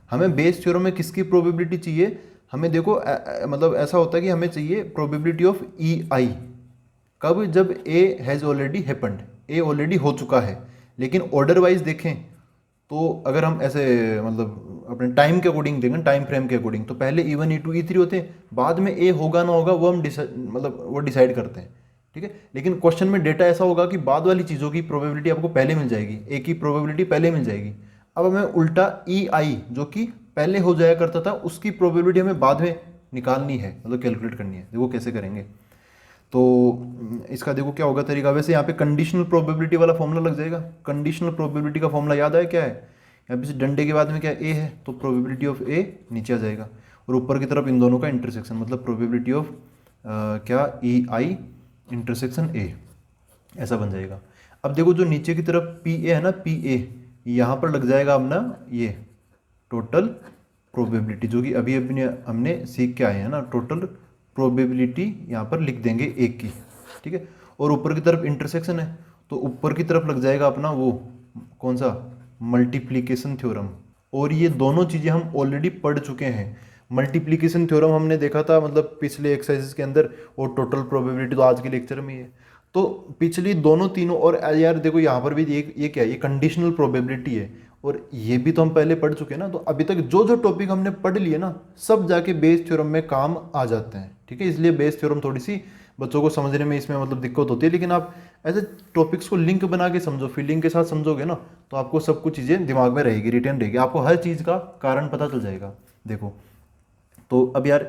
हमें बेस थ्योरम में किसकी प्रोबेबिलिटी चाहिए, हमें देखो मतलब ऐसा होता है कि हमें चाहिए प्रोबेबिलिटी ऑफ EI कब, जब A has already happened, A already हो चुका है। लेकिन ऑर्डर वाइज देखें तो अगर हम ऐसे मतलब अपने टाइम के अकॉर्डिंग देखें, टाइम फ्रेम के अकॉर्डिंग, तो पहले E1 E2 E3 होते हैं, बाद में ए होगा ना होगा वो हम डिसाइड करते हैं, ठीक है। लेकिन क्वेश्चन में डेटा ऐसा होगा कि बाद वाली चीज़ों की प्रोबेबिलिटी आपको पहले मिल जाएगी, ए की प्रोबेबिलिटी पहले मिल जाएगी। अब हमें उल्टा EI जो कि पहले हो जाया करता था उसकी प्रोबेबिलिटी हमें बाद में निकालनी है, मतलब कैलकुलेट करनी है। देखो कैसे करेंगे, तो इसका देखो क्या होगा तरीका। वैसे यहाँ पे कंडीशनल प्रोबेबिलिटी वाला फॉर्मूला लग जाएगा। कंडीशनल प्रोबेबिलिटी का फॉर्मूला याद है क्या है, यहाँ पे डंडे के बाद में क्या ए है, तो प्रोबेबिलिटी ऑफ ए नीचे आ जाएगा, और ऊपर की तरफ इन दोनों का इंटरसेक्शन, मतलब प्रोबेबिलिटी ऑफ क्या EI इंटरसेक्शन ए, ऐसा बन जाएगा। अब देखो जो नीचे की तरफ PA है ना, PA यहाँ पर लग जाएगा अपना ये टोटल प्रोबेबिलिटी, जो कि अभी अभी हमने सीख के आए हैं ना, टोटल प्रोबेबिलिटी यहाँ पर लिख देंगे एक की, ठीक है। और ऊपर की तरफ इंटरसेक्शन है, तो ऊपर की तरफ लग जाएगा अपना वो कौन सा, मल्टीप्लिकेशन थ्योरम। और ये दोनों चीज़ें हम ऑलरेडी पढ़ चुके हैं। मल्टीप्लिकेशन थ्योरम हमने देखा था मतलब पिछले एक्सरसाइजेस के अंदर, और टोटल प्रोबेबिलिटी तो आज के लेक्चर में ही है। तो पिछली दोनों तीनों, और यार देखो यहाँ पर भी ये क्या है, ये कंडीशनल प्रोबेबिलिटी है, और ये भी तो हम पहले पढ़ चुके हैं ना। तो अभी तक जो जो टॉपिक हमने पढ़ लिए ना, सब जाके बेस थ्योरम में काम आ जाते हैं, ठीक है। इसलिए बेस थ्योरम थोड़ी सी बच्चों को समझने में इसमें मतलब दिक्कत होती है, लेकिन आप ऐसे टॉपिक्स को लिंक बना के समझो, फीलिंग के साथ समझोगे ना, तो आपको सब कुछ चीज़ें दिमाग में रहेगी, रिटेन रहेगी, आपको हर चीज़ का कारण पता चल जाएगा। देखो तो अब यार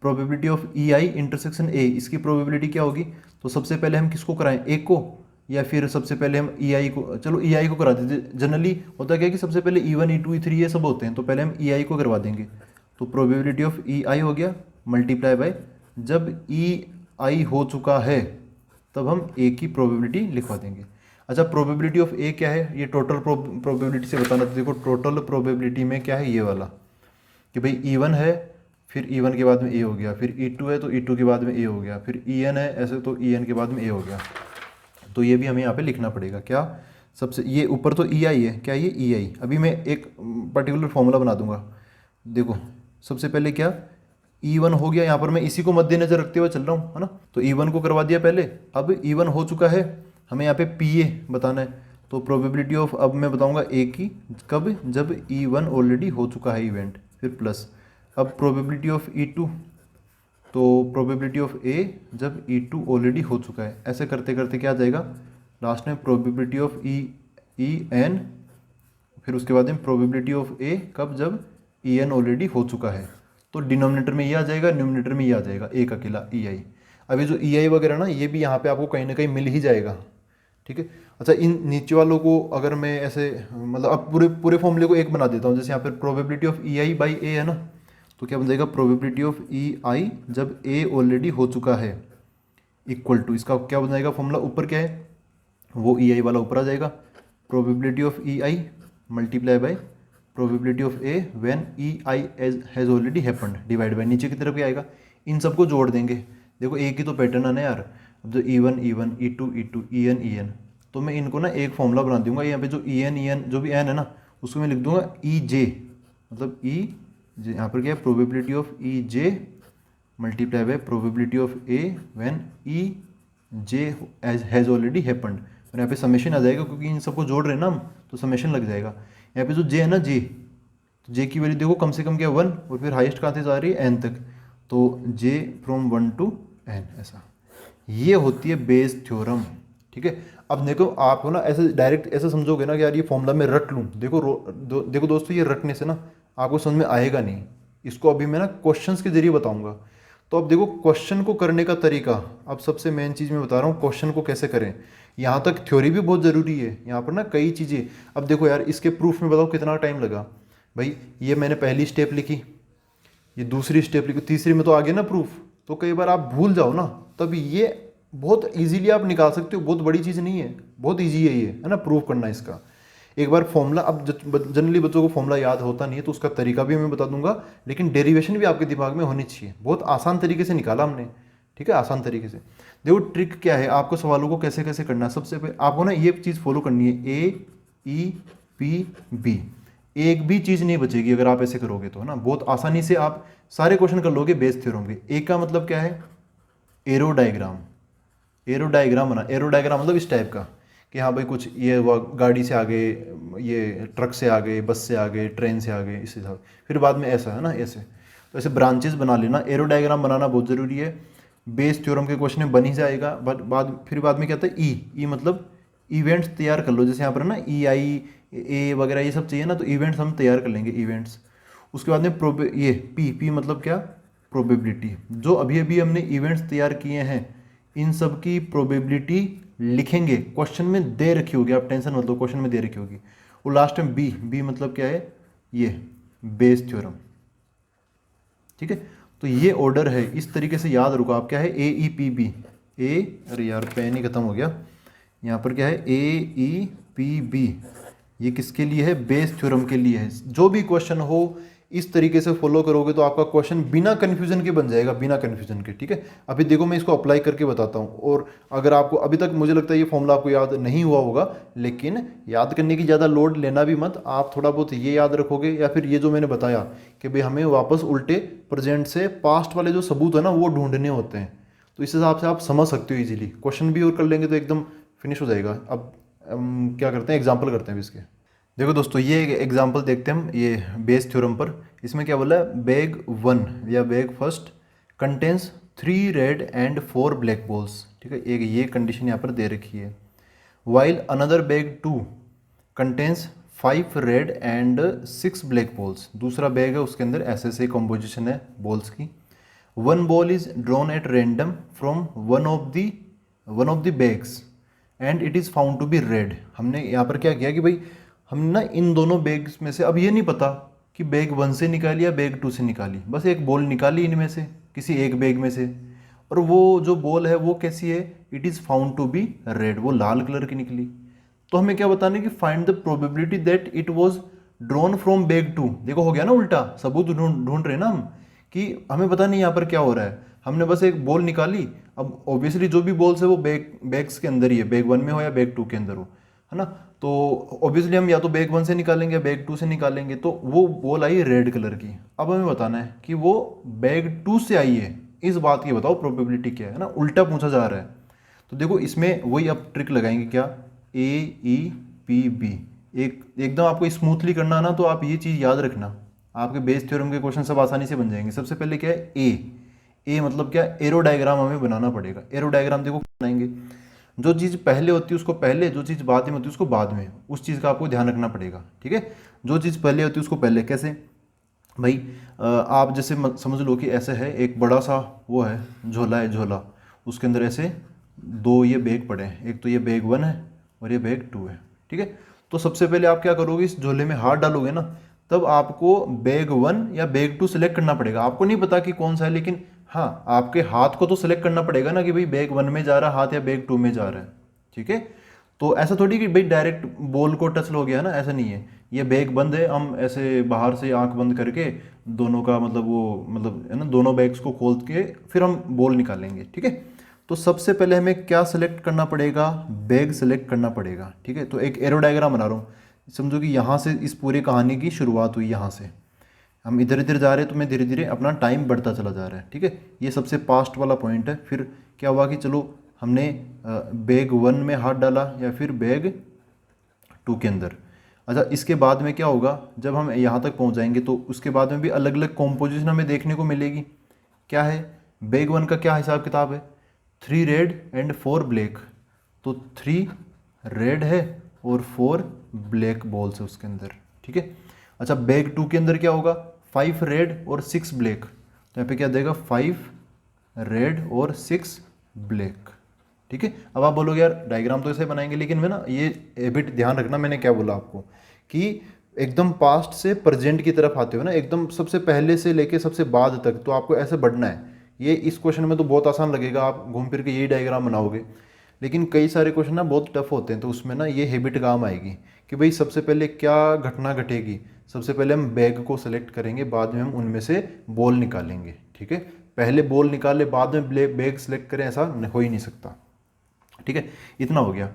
probability of E I intersection A, इसकी प्रोबेबिलिटी क्या होगी? तो सबसे पहले हम किसको कराएं, ए को, या फिर सबसे पहले हम ई आई को, चलो ई आई को करा देते। जनरली होता क्या है कि सबसे पहले E1 E2 E3 ये सब होते हैं, तो पहले हम ई आई को करवा देंगे। तो प्रोबेबिलिटी ऑफ ई आई हो गया मल्टीप्लाई बाय, जब ई आई हो चुका है तब हम ए की प्रोबेबिलिटी लिखवा देंगे। अच्छा प्रोबेबिलिटी ऑफ ए क्या है, ये टोटल प्रोबेबिलिटी से बताना। तो देखो टोटल प्रोबेबिलिटी में क्या है, ये वाला कि भाई E1 है, फिर E1 के बाद में ए हो गया, फिर E2 है तो E2 के बाद में ए हो गया, फिर EN है ऐसे तो EN के बाद में ए हो गया। तो ये भी हमें यहाँ पे लिखना पड़ेगा। क्या सबसे, ये ऊपर तो ई आई है, क्या ये ई आई, अभी मैं एक पर्टिकुलर फॉर्मूला बना दूंगा। देखो सबसे पहले क्या, E1 हो गया, यहाँ पर मैं इसी को मद्देनजर रखते हुए चल रहा हूँ, है ना। तो E1 को करवा दिया पहले, अब E1 हो चुका है, हमें यहाँ पे PA बताना है। तो प्रोबेबिलिटी ऑफ, अब मैं बताऊँगा ए की, कब, जब E1 ऑलरेडी हो चुका है इवेंट, फिर प्लस। अब प्रोबेबिलिटी ऑफ E2, तो प्रोबेबिलिटी ऑफ ए जब E2 ऑलरेडी हो चुका है, ऐसे करते करते क्या आ जाएगा लास्ट में, प्रोबेबिलिटी ऑफ EN, फिर उसके बाद में प्रोबेबिलिटी ऑफ ए कब, जब EN ऑलरेडी हो चुका है। तो डिनोमिनेटर में ये आ जाएगा, न्यूमिनेटर में ये आ जाएगा एक अकेला EI। अब ये जो EI वगैरह ना, ये भी यहाँ पे आपको कहीं ना कहीं मिल ही जाएगा, ठीक है। अच्छा इन नीचे वालों को अगर मैं ऐसे मतलब अब पूरे पूरे फॉर्मूले को एक बना देता हूँ, जैसे यहाँ पर प्रोबेबिलिटी ऑफ EI बाई ए है ना, तो क्या बन जाएगा प्रोबेबिलिटी ऑफ EI जब ए ऑलरेडी हो चुका है इक्वल टू, इसका क्या बन जाएगा फॉर्मूला, ऊपर क्या है वो EI वाला ऊपर आ जाएगा, probability of EI multiply by probability of A when EI has already happened divide by, नीचे की तरफ क्या आएगा, इन सबको जोड़ देंगे। देखो एक ही तो पैटर्न है ना यार, अब जो E1 E1 E2 E2 EN EN, तो मैं इनको ना एक फॉर्मूला बना दूंगा। यहाँ पे जो EN EN जो भी N है ना, उसको मैं लिख दूंगा EJ, मतलब यहाँ पर क्या है probability of EJ multiply by probability of A when EJ has already happened. और यहाँ पे समेशन आ जाएगा, क्योंकि इन सबको जोड़ रहे हैं ना हम, तो समेशन लग जाएगा। यहाँ पे जो J है ना, J, तो J की वैल्यू देखो कम से कम क्या 1, और फिर हाईएस्ट कहाँ से जा रही है N तक, तो J फ्रॉम 1 to N, ऐसा ये होती है बेस थ्योरम, ठीक है। अब देखो आपको ना ऐसे डायरेक्ट ऐसे समझोगे ना कि यार ये फॉर्मूला मैं रट लूँ, देखो दोस्तों ये रटने से ना आपको समझ में आएगा नहीं, इसको अभी मैं ना क्वेश्चंस के जरिए बताऊंगा। तो अब देखो क्वेश्चन को करने का तरीका, अब सबसे मेन चीज़ मैं बता रहा हूँ क्वेश्चन को कैसे करें। यहाँ तक थ्योरी भी बहुत ज़रूरी है, यहाँ पर ना कई चीज़ें। अब देखो यार इसके प्रूफ में बताओ कितना टाइम लगा भाई, ये मैंने पहली स्टेप लिखी, ये दूसरी स्टेप लिखी, तीसरी में तो आ गया ना प्रूफ। तो कई बार आप भूल जाओ ना, तब ये बहुत इजीली आप निकाल सकते हो, बहुत बड़ी चीज़ नहीं है, बहुत ईजी है ये, है ना, प्रूफ करना इसका। एक बार फॉर्मूला, अब जनरली बच्चों को फॉर्मूला याद होता नहीं है, तो उसका तरीका भी मैं बता दूंगा, लेकिन डेरिवेशन भी आपके दिमाग में होनी चाहिए। बहुत आसान तरीके से निकाला हमने, ठीक है, आसान तरीके से। देखो ट्रिक क्या है, आपको सवालों को कैसे कैसे करना है। सबसे पहले आपको ना ये चीज़ फॉलो करनी है, AEPB, एक भी चीज़ नहीं बचेगी अगर आप ऐसे करोगे तो, है ना। बहुत आसानी से आप सारे क्वेश्चन कर लोगे बेस थ्योरम के। ए का मतलब क्या है, एरो डायग्राम, एरो डायग्राम बना, एरो डायग्राम मतलब इस टाइप का कि हाँ भाई कुछ ये गाड़ी से आ गए, ये ट्रक से आ गए, बस से आ गए, ट्रेन से आ गए, इस हिसाब। फिर बाद में ऐसा है ना, ऐसे, तो ऐसे ब्रांचेस बना लेना। एरो डायग्राम बनाना बहुत ज़रूरी है, बेस थ्योरम के क्वेश्चन में बन ही जाएगा। बट फिर बाद में क्या आता है, ई मतलब इवेंट्स तैयार कर लो। जैसे यहाँ पर ना EI ए वगैरह ये सब चाहिए ना, तो इवेंट्स हम तैयार कर लेंगे, इवेंट्स। उसके बाद में ये पी मतलब क्या, प्रोबेबिलिटी। जो अभी अभी हमने इवेंट्स तैयार किए हैं इन सब की प्रोबेबिलिटी लिखेंगे, क्वेश्चन में दे रखी होगी, आप टेंशन मत लो, क्वेश्चन में दे रखी होगी। और लास्ट में बी मतलब क्या है, ये बेस थ्योरम, ठीक है। तो ये ऑर्डर है, इस तरीके से याद रखो आप। क्या है, AEPB, अरे यार पेन ही खत्म हो गया। यहाँ पर क्या है, AEPB, ये किसके लिए है, बेस थ्योरम के लिए है। जो भी क्वेश्चन हो इस तरीके से फॉलो करोगे तो आपका क्वेश्चन बिना कन्फ्यूजन के बन जाएगा, बिना कन्फ्यूजन के। ठीक है, अभी देखो मैं इसको अप्लाई करके बताता हूँ। और अगर आपको अभी तक मुझे लगता है ये फॉर्मूला आपको याद नहीं हुआ होगा, लेकिन याद करने की ज़्यादा लोड लेना भी मत, आप थोड़ा बहुत ये याद रखोगे या फिर ये जो मैंने बताया कि भाई हमें वापस उल्टे प्रेजेंट से पास्ट वाले जो सबूत है ना वो ढूंढने होते हैं, तो इस हिसाब से आप समझ सकते हो इजीली। क्वेश्चन भी और कर लेंगे तो एकदम फिनिश हो जाएगा। अब हम क्या करते हैं, एग्जाम्पल करते हैं इसके। देखो दोस्तों, ये एग्जाम्पल देखते हैं हम ये बेस थ्योरम पर। इसमें क्या बोला है, बैग 1 या bag first contains 3 red and 4 black balls. ठीक है, एक ये कंडीशन यहाँ पर दे रखी है। While another bag 2 contains 5 red and 6 black balls. दूसरा बैग है, उसके अंदर ऐसे ऐसे कॉम्पोजिशन है बॉल्स की। One ball is drawn at random from one of the bags and it is found to be red. हमने यहाँ पर क्या किया कि भाई हमने ना इन दोनों बैग्स में से, अब ये नहीं पता कि बैग 1 से निकाली या बैग 2 से निकाली, बस एक बॉल निकाली इनमें से किसी एक बैग में से, और वो जो बॉल है वो कैसी है, it is found to be red, वो लाल कलर की निकली। तो हमें क्या बताना है कि find the probability that it was drawn from bag 2। देखो हो गया ना उल्टा, सबूत ढूंढ रहे हैं ना हम कि हमें पता नहीं यहाँ पर क्या हो रहा है, हमने बस एक बॉल निकाली। अब ऑब्वियसली जो भी बॉल्स है वो बैग्स के अंदर ही है, बैग 1 में हो या बैग 2 के अंदर हो, है ना। तो ऑब्वियसली हम या तो बैग 1 से निकालेंगे या बैग 2 से निकालेंगे, तो वो बॉल आई रेड कलर की। अब हमें बताना है कि वो बैग 2 से आई है, इस बात की बताओ प्रोबेबिलिटी क्या है ना, उल्टा पूछा जा रहा है। तो देखो इसमें वही अब ट्रिक लगाएंगे, क्या AEPB, एकदम आपको स्मूथली करना ना, तो आप ये चीज़ याद रखना, आपके बेस थ्योरम के क्वेश्चन सब आसानी से बन जाएंगे। सबसे पहले क्या है, ए मतलब क्या, एरो डायग्राम हमें बनाना पड़ेगा। एरो डायग्राम देखो बनाएंगे, जो चीज़ पहले होती है उसको पहले, जो चीज़ बाद में होती है उसको बाद में, उस चीज़ का आपको ध्यान रखना पड़ेगा। ठीक है, जो चीज़ पहले होती है उसको पहले। कैसे भाई, आप जैसे समझ लो कि ऐसे है, एक बड़ा सा वो है झोला है, झोला, उसके अंदर ऐसे 2 ये बैग पड़े हैं, एक तो ये बैग 1 है और ये बैग 2 है। ठीक है, तो सबसे पहले आप क्या करोगे, इस झोले में हाथ डालोगे ना, तब आपको बैग 1 या बैग 2 सेलेक्ट करना पड़ेगा। आपको नहीं पता कि कौन सा है, लेकिन हाँ आपके हाथ को तो सिलेक्ट करना पड़ेगा ना कि भाई बैग 1 में जा रहा है हाथ या बैग 2 में जा रहा है। ठीक है, तो ऐसा थोड़ी कि भाई डायरेक्ट बॉल को टच हो गया ना, ऐसा नहीं है। ये बैग बंद है, हम ऐसे बाहर से आंख बंद करके दोनों का मतलब वो मतलब है ना, दोनों बैग्स को खोल के फिर हम बॉल निकालेंगे। ठीक है, तो सबसे पहले हमें क्या सेलेक्ट करना पड़ेगा, बैग सेलेक्ट करना पड़ेगा। ठीक है, तो एक एरो डायग्राम बना रहा हूँ, समझो कि यहाँ से इस पूरी कहानी की शुरुआत हुई, यहाँ से हम इधर इधर जा रहे हैं, तो मैं धीरे धीरे अपना टाइम बढ़ता चला जा रहा है। ठीक है, ये सबसे पास्ट वाला पॉइंट है। फिर क्या हुआ कि चलो हमने बैग 1 में हाथ डाला या फिर बैग 2 के अंदर। अच्छा, इसके बाद में क्या होगा, जब हम यहाँ तक पहुँच जाएंगे तो उसके बाद में भी अलग अलग कॉम्पोजिशन हमें देखने को मिलेगी। क्या है, बैग 1 का क्या हिसाब किताब है, 3 रेड एंड 4 ब्लैक, तो 3 रेड है और 4 ब्लैक बॉल्स है उसके अंदर। ठीक है, अच्छा बैग 2 के अंदर क्या होगा, 5 रेड और 6 ब्लैक, तो यहाँ पे क्या देगा, 5 रेड और 6 ब्लैक। ठीक है, अब आप बोलोगे यार डायग्राम तो ऐसे बनाएंगे, लेकिन मैं ना ये हैबिट ध्यान रखना, मैंने क्या बोला आपको कि एकदम पास्ट से प्रेजेंट की तरफ आते हो ना, एकदम सबसे पहले से लेके सबसे बाद तक, तो आपको ऐसे बढ़ना है। ये इस क्वेश्चन में तो बहुत आसान लगेगा, आप घूम फिर के यही डायग्राम बनाओगे, लेकिन कई सारे क्वेश्चन ना बहुत टफ होते हैं, तो उसमें ना ये हैबिट काम आएगी कि भाई सबसे पहले क्या घटना घटेगी। सबसे पहले हम बैग को सेलेक्ट करेंगे, बाद में हम उनमें से बॉल निकालेंगे। ठीक है, पहले बॉल निकाले बाद में बैग सेलेक्ट करें, ऐसा हो ही नहीं सकता। ठीक है, इतना हो गया।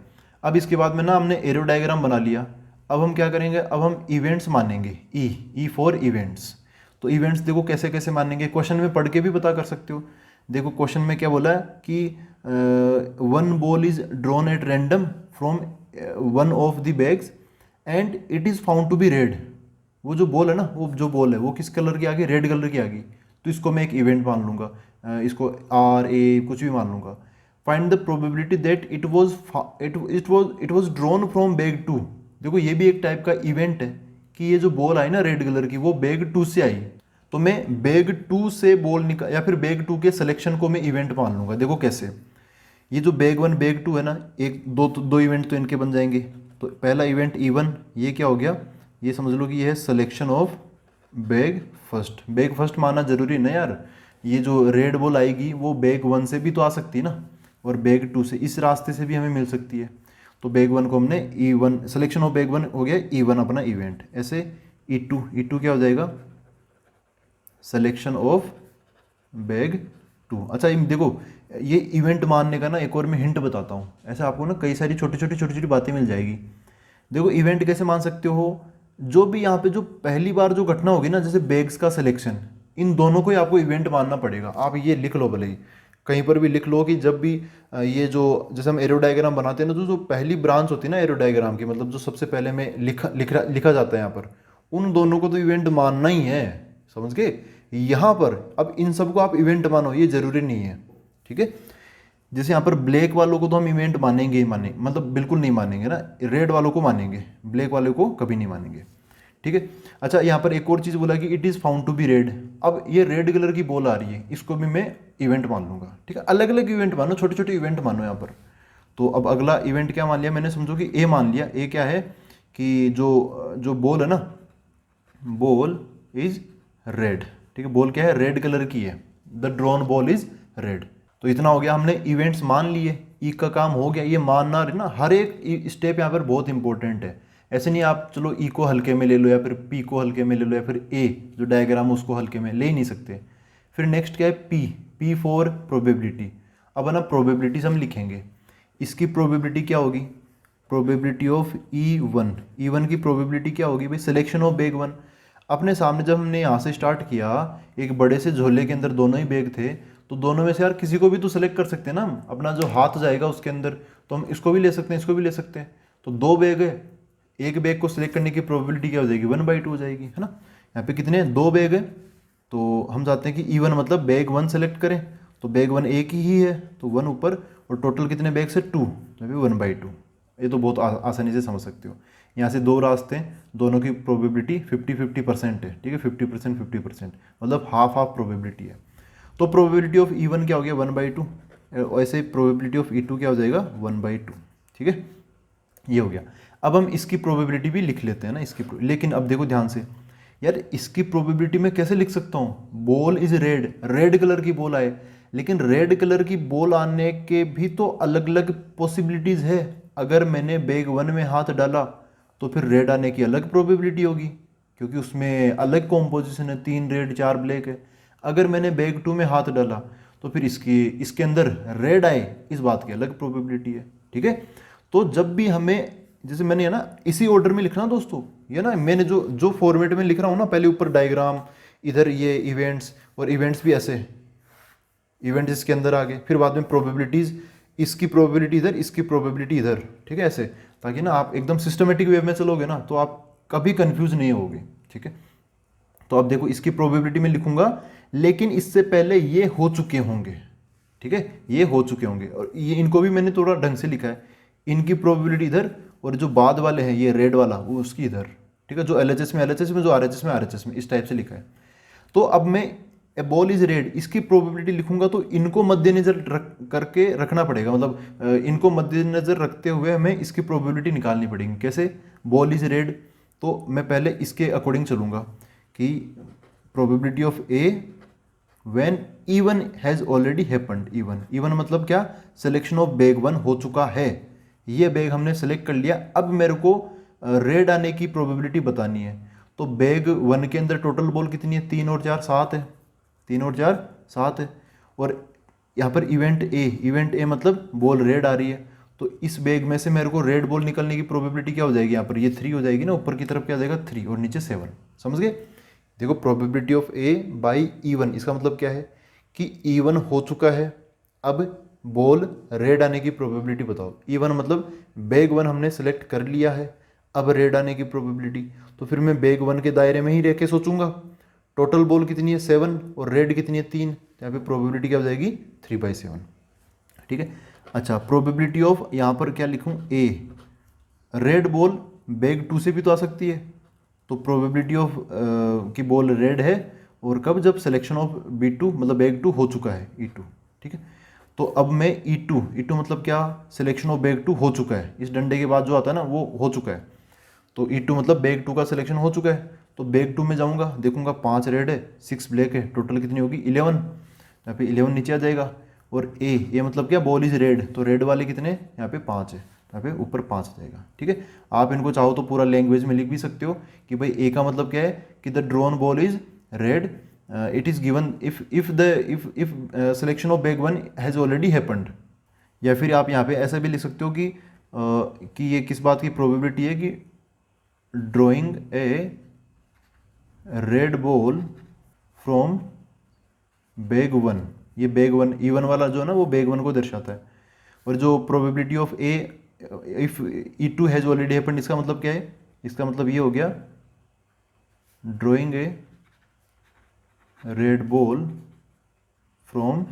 अब इसके बाद में ना हमने एरो डायग्राम बना लिया, अब हम क्या करेंगे, अब हम इवेंट्स मानेंगे, ई फॉर इवेंट्स। तो इवेंट्स देखो कैसे कैसे मानेंगे, क्वेश्चन में पढ़ के भी पता कर सकते हो। देखो क्वेश्चन में क्या बोला है कि one ball is drawn at random from one of the bags and it is found to be red. वो जो बॉल है ना, वो जो बॉल है वो किस कलर की आ गई, रेड कलर की आ गई, तो इसको मैं एक इवेंट मान लूँगा, इसको RA कुछ भी मान लूँगा। Find the probability that it was drawn from bag 2। देखो ये भी एक टाइप का इवेंट है कि ये जो बॉल आई ना रेड कलर की, वो बैग 2 से आई, तो मैं बैग 2 से बॉल निकाल या फिर बैग 2 के सिलेक्शन को मैं इवेंट मान लूँगा। देखो कैसे, ये जो बैग 1 बैग 2 है ना, एक दो इवेंट तो इनके बन जाएंगे। तो पहला इवेंट E1, ये क्या हो गया, ये समझ लो कि ये है selection of bag first. Bag first मानना जरूरी ना यार, ये जो रेड बॉल आएगी वो बैग 1 से भी तो आ सकती है ना, और बैग 2 से, इस रास्ते से भी हमें मिल सकती है। तो बैग 1 को हमने E1, सिलेक्शन ऑफ बैग 1 हो गया E1 अपना इवेंट। ऐसे E2 क्या हो जाएगा, सिलेक्शन ऑफ बैग 2। अच्छा ये देखो, ये इवेंट मानने का ना एक और मैं हिंट बताता हूँ। ऐसे आपको ना कई सारी छोटी छोटी बातें मिल जाएगी। देखो इवेंट कैसे मान सकते हो, जो भी यहाँ पे जो पहली बार जो घटना होगी ना, जैसे बैग्स का सिलेक्शन, इन दोनों को ही आपको इवेंट मानना पड़ेगा। आप ये लिख लो, भले ही कहीं पर भी लिख लो कि जब भी ये जो जैसे हम एरो डायग्राम बनाते हैं ना, तो जो पहली ब्रांच होती है ना एरो डायग्राम की, मतलब जो सबसे पहले में लिखा जाता है यहाँ पर, उन दोनों को तो इवेंट मानना ही है। समझ गए? यहाँ पर अब इन सबको आप इवेंट मानो, ये जरूरी नहीं है। ठीक है, जैसे यहाँ पर ब्लैक वालों को तो हम इवेंट मानेंगे ही मानेंगे, मतलब बिल्कुल नहीं मानेंगे ना, रेड वालों को मानेंगे, ब्लैक वालों को कभी नहीं मानेंगे। ठीक है। अच्छा यहाँ पर एक और चीज़ बोला कि it is found to be red. अब ये रेड कलर की बॉल आ रही है, इसको भी मैं इवेंट मान लूंगा। ठीक है, अलग अलग इवेंट मानो, छोटे छोटे इवेंट मानो यहाँ पर। तो अब अगला इवेंट क्या मान लिया मैंने, समझो कि ए मान लिया। ए क्या है कि जो जो बॉल है ना, बॉल इज रेड। ठीक है, बॉल क्या है, रेड कलर की है, the drawn ball is red. तो इतना हो गया, हमने इवेंट्स मान लिए, ई का काम हो गया। ये मानना ना हर एक स्टेप यहाँ पर बहुत इंपॉर्टेंट है। ऐसे नहीं आप चलो ई को हल्के में ले लो, या फिर पी को हल्के में ले लो, या फिर ए जो डायग्राम उसको हल्के में ले ही नहीं सकते। फिर नेक्स्ट क्या है, पी, पी फॉर प्रोबेबिलिटी। अब है ना प्रोबेबिलिटीज हम लिखेंगे। इसकी प्रोबेबिलिटी क्या होगी, प्रोबेबिलिटी ऑफ E1। E1 की प्रोबेबिलिटी क्या होगी भाई, सिलेक्शन ऑफ बैग 1। अपने सामने जब हमने यहाँ से स्टार्ट किया, एक बड़े से झोले के अंदर दोनों ही बैग थे, तो दोनों में से यार किसी को भी तो सेलेक्ट कर सकते हैं ना हम। अपना जो हाथ जाएगा उसके अंदर, तो हम इसको भी ले सकते हैं, इसको भी ले सकते हैं। तो दो बैग है, एक बैग को सिलेक्ट करने की प्रोबेबिलिटी क्या हो जाएगी, 1/2 हो जाएगी, है ना। यहाँ पे कितने, दो बैग है, तो हम चाहते हैं कि E1 मतलब बैग 1 सेलेक्ट करें, तो बैग 1 एक ही है, तो 1 ऊपर, और टोटल कितने बैग से 2, तो भी 1/2। ये तो बहुत आसानी से समझ सकते हो। यहाँ से दो रास्ते हैं, दोनों की प्रोबेबिलिटी 50-50% है। ठीक है, 50% 50%, मतलब हाफ हाफ प्रोबेबिलिटी है। तो प्रोबेबिलिटी ऑफ E1 क्या हो गया, 1/2। ऐसे प्रोबेबिलिटी ऑफ E2 क्या हो जाएगा, 1/2। ठीक है, ये हो गया। अब हम इसकी प्रोबेबिलिटी भी लिख लेते हैं ना, इसकी लेकिन अब देखो ध्यान से यार, इसकी प्रोबेबिलिटी मैं कैसे लिख सकता हूँ, ball is red, red colour की बॉल आए, लेकिन रेड कलर की बॉल आने के भी तो अलग अलग पॉसिबिलिटीज है। अगर मैंने बैग 1 में हाथ डाला तो फिर रेड आने की अलग प्रोबेबिलिटी होगी, क्योंकि उसमें अलग कॉम्पोजिशन है, 3 रेड 4 ब्लैक है। अगर मैंने बैग 2 में हाथ डाला तो फिर इसके अंदर रेड आए, इस बात की अलग प्रोबेबिलिटी है। ठीक है, तो जब भी हमें, जैसे मैंने है ना इसी ऑर्डर में लिखना दोस्तों, ये ना मैंने जो जो फॉर्मेट में लिख रहा हूँ ना, पहले ऊपर डायग्राम, इधर ये इवेंट्स, और इवेंट्स भी ऐसे, इवेंट्स इसके अंदर आ गए, फिर बाद में प्रोबेबिलिटीज, इसकी प्रोबेबिलिटी इधर, इसकी प्रोबेबिलिटी इधर। ठीक है, ऐसे, ताकि ना आप एकदम सिस्टमेटिक वे में चलोगे ना, तो आप कभी कंफ्यूज नहीं होगे। ठीक है, तो अब देखो इसकी प्रोबेबिलिटी में लिखूंगा, लेकिन इससे पहले ये हो चुके होंगे। ठीक है, ये हो चुके होंगे, और ये इनको भी मैंने थोड़ा ढंग से लिखा है, इनकी प्रोबेबिलिटी इधर, और जो बाद वाले हैं ये रेड वाला, वो उसकी इधर। ठीक है, जो LHS में LHS में, जो RHS में RHS में, इस टाइप से लिखा है। तो अब मैं ए बॉल इज रेड, इसकी प्रोबेबिलिटी लिखूंगा, तो इनको मद्देनजर करके रखना पड़ेगा, मतलब इनको मद्देनजर रखते हुए हमें इसकी प्रोबेबिलिटी निकालनी पड़ेगी। कैसे, बॉल इज रेड, तो मैं पहले इसके अकॉर्डिंग चलूंगा कि probability of A when E1 has already happened. E1 मतलब क्या, सिलेक्शन ऑफ बैग 1 हो चुका है, ये बैग हमने सेलेक्ट कर लिया। अब मेरे को रेड आने की प्रोबेबिलिटी बतानी है। तो बैग 1 के अंदर टोटल बॉल कितनी है, 3 और 4 7 है, 3 और 4 7 है। और यहाँ पर इवेंट ए मतलब बॉल रेड आ रही है, तो इस बैग में से मेरे को रेड बॉल निकलने की प्रोबेबिलिटी क्या हो जाएगी, यहाँ पर ये 3 हो जाएगी ना, ऊपर की तरफ क्या हो जाएगा 3 और नीचे 7। समझ गए? देखो probability of A by E1, इसका मतलब क्या है कि E1 हो चुका है, अब बॉल रेड आने की प्रोबेबिलिटी बताओ। E1 मतलब बैग 1 हमने सेलेक्ट कर लिया है, अब रेड आने की प्रोबेबिलिटी, तो फिर मैं बैग 1 के दायरे में ही रह के सोचूंगा। टोटल बॉल कितनी है 7, और रेड कितनी है 3, तो यहाँ पे प्रोबेबिलिटी क्या हो जाएगी 3/7। ठीक है, अच्छा प्रोबेबिलिटी ऑफ, यहाँ पर क्या लिखूँ, ए, रेड बॉल बैग 2 से भी तो आ सकती है, तो प्रोबेबिलिटी ऑफ की बॉल रेड है, और कब, जब सिलेक्शन ऑफ B2 मतलब बैग 2 हो चुका है, E2। ठीक है, तो अब मैं E2 मतलब क्या, सिलेक्शन ऑफ बैग 2 हो चुका है, इस डंडे के बाद जो आता है ना वो हो चुका है, तो E2 मतलब बैग 2 का सिलेक्शन हो चुका है। तो बैग 2 में जाऊंगा, देखूंगा 5 रेड है 6 ब्लैक है, टोटल कितनी होगी 11, यहाँ पे 11 नीचे आ जाएगा। और ए मतलब क्या, बॉल इज रेड, तो रेड वाले कितने, यहाँ पे 5 है, यहाँ पे ऊपर 5 आ जाएगा। ठीक है, आप इनको चाहो तो पूरा लैंग्वेज में लिख भी सकते हो कि भाई ए का मतलब क्या है कि the drawn ball is red, it is given if selection of bag one has already happened. या फिर आप यहाँ पे ऐसा भी लिख सकते हो कि ये किस बात की प्रोबेबिलिटी है कि drawing a red ball from bag one. ये बैग वन E1 वाला जो है ना वो बैग वन को दर्शाता है। और जो probability of A if E2 has already happened, इसका मतलब क्या है? इसका मतलब ये हो गया drawing a red ball from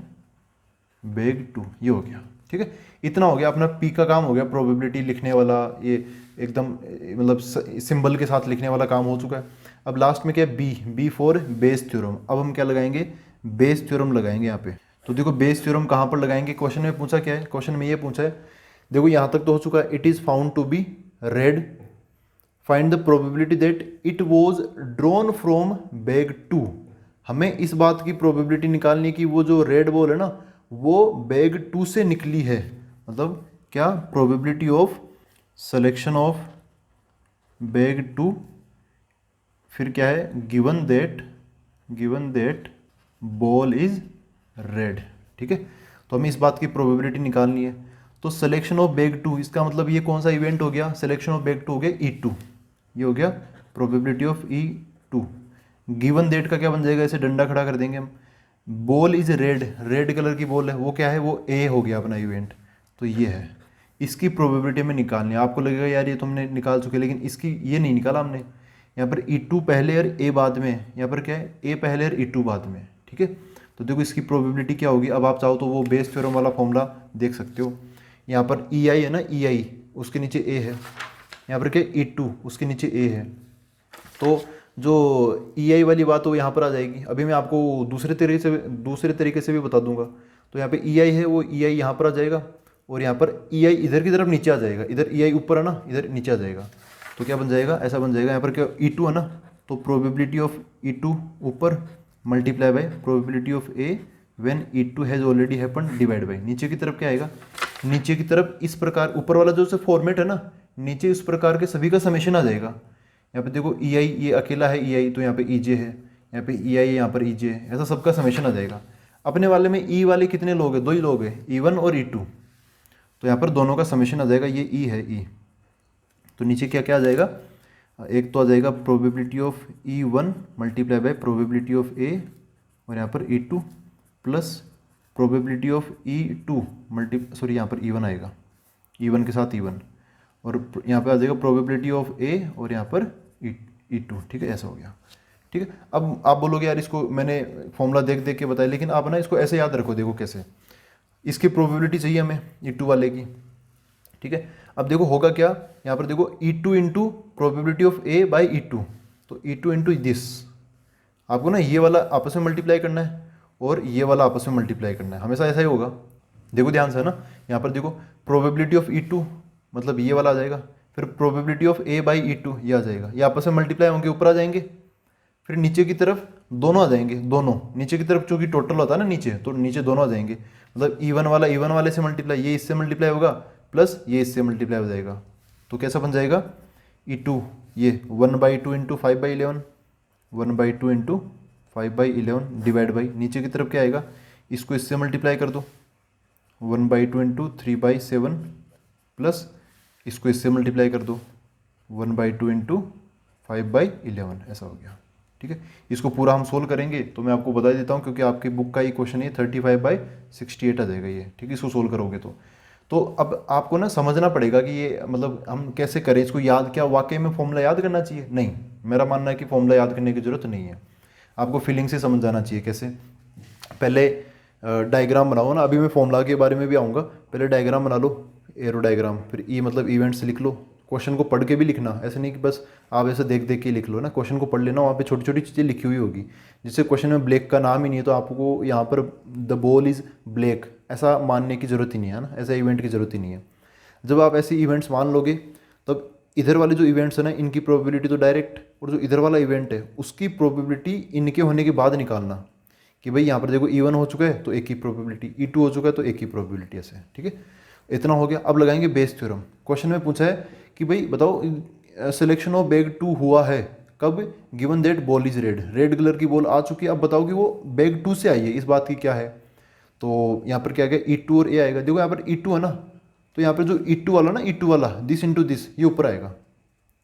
bag two, ये हो गया। ठीक है, इतना हो गया, अपना पी का काम हो गया, प्रोबेबिलिटी लिखने वाला, ये एकदम मतलब सिंबल के साथ लिखने वाला काम हो चुका है। अब लास्ट में क्या है? Before Bayes theorem. अब हम क्या लगाएंगे? बेस थ्योरम लगाएंगे यहाँ पे। तो देखो बेस थ्योरम कहाँ पर लगाएंगे? क्वेश्चन में पूछा क्या है? क्वेश्चन में ये पूछा है, देखो यहाँ तक तो हो चुका है, it is found to be red, find the probability that it was drawn from bag two. हमें इस बात की प्रोबेबिलिटी निकालनी कि वो जो रेड बॉल है ना वो बैग टू से निकली है। मतलब क्या? Probability of selection of bag two, फिर क्या है? Given that ball is red. ठीक है, तो हमें इस बात की प्रोबेबिलिटी निकालनी है। तो सिलेक्शन ऑफ बैग टू, इसका मतलब ये कौन सा इवेंट हो गया? सिलेक्शन ऑफ बैग टू हो गया E2, ये हो गया probability of E2। Given that का क्या बन जाएगा? इसे डंडा खड़ा कर देंगे हम। बॉल इज रेड कलर की बॉल है, वो क्या है? वो ए हो गया अपना इवेंट। तो ये है, इसकी प्रोबेबिलिटी हमें निकालनी है। आपको लगेगा यार ये तो हमने निकाल चुके, लेकिन इसकी ये नहीं निकाला हमने। यहाँ पर E2 पहले और ए बाद में, यहाँ पर क्या है? ए पहले और E2 बाद में। ठीक है, तो देखो इसकी प्रोबेबिलिटी क्या होगी। अब आप चाहो तो वो बेस थ्योरम वाला फॉर्मूला देख सकते हो। यहाँ पर EI है ना, EI उसके नीचे ए है, यहाँ पर क्या? E2 उसके नीचे ए है। तो जो EI वाली बात वो यहाँ पर आ जाएगी। अभी मैं आपको दूसरे तरीके से भी बता दूंगा। तो यहाँ पे EI है, वो EI यहाँ पर आ जाएगा, और यहाँ पर EI इधर की तरफ नीचे आ जाएगा। इधर EI ऊपर है ना, इधर नीचे आ जाएगा। तो क्या बन जाएगा? ऐसा बन जाएगा। यहाँ पर क्या? E2 है ना, तो प्रोबेबिलिटी ऑफ E2 ऊपर multiply by probability of A when E2 has already happened divide by, नीचे की तरफ क्या आएगा? नीचे की तरफ इस प्रकार, ऊपर वाला जो फॉर्मेट है ना, नीचे इस प्रकार के सभी का समेशन आ जाएगा। यहाँ पे देखो EI ये अकेला है EI, तो यहाँ पे EJ है, यहाँ पे EI है, यहाँ पर EJ है, ऐसा सबका समेशन आ जाएगा। अपने वाले में E वाले कितने लोग हैं? 2 ही लोग हैं, E1 और E2। तो यहाँ पर दोनों का समेशन आ जाएगा, ये E है E। तो नीचे क्या क्या आ जाएगा? एक तो आ जाएगा probability of E1 multiply by probability of A, और यहाँ पर E2 plus probability of E2 यहाँ पर E1 आएगा, E1 के साथ E1, और यहाँ पे आ जाएगा प्रोबेबिलिटी ऑफ ए, और यहाँ पर E2। ठीक है, ऐसा हो गया। ठीक है, अब आप बोलोगे यार इसको मैंने फॉर्मूला देख के बताया, लेकिन आप ना इसको ऐसे याद रखो। देखो कैसे, इसकी प्रोबेबिलिटी चाहिए हमें E2 वाले की। ठीक है, अब देखो होगा क्या, यहाँ पर देखो E2 into probability of A by E2, तो E2 इंटू दिस, आपको ना ये वाला आपस में मल्टीप्लाई करना है और ये वाला आपस में मल्टीप्लाई करना है, हमेशा ऐसा ही होगा। देखो ध्यान से है ना, यहाँ पर देखो प्रोबेबिलिटी ऑफ E2 मतलब ये वाला आ जाएगा, फिर probability of A by E2 ये आ जाएगा, ये आपस में मल्टीप्लाई होंगे, ऊपर आ जाएंगे, फिर नीचे की तरफ दोनों आ जाएंगे, दोनों नीचे की तरफ चूंकि टोटल होता है ना नीचे, तो नीचे दोनों आ जाएंगे, मतलब E1 वाले से मल्टीप्लाई, ये इससे मल्टीप्लाई होगा, प्लस ये इससे मल्टीप्लाई हो जाएगा। तो कैसा बन जाएगा? E2 ये 1/2 इंटू 5/11, 1/2 इंटू 5/11 डिवाइड बाई, नीचे की तरफ क्या आएगा? इसको इससे मल्टीप्लाई कर दो, 1/2 इंटू 3/7 प्लस इसको इससे मल्टीप्लाई कर दो, 1/2 इंटू 5/11, ऐसा हो गया। ठीक है, इसको पूरा हम सोल्व करेंगे तो मैं आपको बता देता हूँ, क्योंकि आपकी बुक का ही क्वेश्चन है, 35/68 आ जाएगा ये। ठीक है, इसको सोल्व करोगे तो अब आपको ना समझना पड़ेगा कि ये मतलब हम कैसे करें इसको याद। क्या वाकई में फॉर्मूला याद करना चाहिए? नहीं, मेरा मानना है कि फॉर्मूला याद करने की जरूरत नहीं है, आपको फीलिंग से समझ जाना चाहिए। कैसे? पहले डायग्राम बनाओ ना, अभी मैं फॉर्मूला के बारे में भी आऊँगा, पहले डायग्राम बना लो, एरो डायग्राम, फिर ई मतलब इवेंट्स लिख लो। क्वेश्चन को पढ़ के भी लिखना, ऐसे नहीं कि बस आप ऐसे देख के लिख लो ना, क्वेश्चन को पढ़ लेना, वहाँ पे छोटी छोटी चीज़ें लिखी हुई होगी। जिससे क्वेश्चन में ब्लैक का नाम ही नहीं है तो आपको यहाँ पर द बॉल इज़ ब्लैक ऐसा मानने की ज़रूरत ही नहीं है ना, ऐसा इवेंट की ज़रूरत ही नहीं है। जब आप ऐसे इवेंट्स मान लोगे तब इधर वाले जो इवेंट्स है ना इनकी प्रोबेबिलिटी तो डायरेक्ट, और जो इधर वाला इवेंट है उसकी प्रोबेबिलिटी इनके होने के बाद निकालना कि भाई यहाँ पर देखो E1 हो चुका है तो एक ही प्रोबेबिलिटी, E2 हो चुका है तो एक ही प्रोबेबिलिटी, ऐसे। ठीक है, इतना हो गया। अब लगाएंगे बेस थ्योरम। क्वेश्चन में पूछा है कि भाई बताओ सिलेक्शन ऑफ बैग 2 हुआ है, कब? Given that ball is red, red colour की बॉल आ चुकी है, अब बताओ कि वो बैग 2 से आई है, इस बात की क्या है? तो यहाँ पर क्या आएगा? E2 और ए आएगा। देखो यहाँ पर E2 है ना, तो यहाँ पर जो E2 वाला ना, E2 वाला दिस इंटू दिस, ये ऊपर आएगा,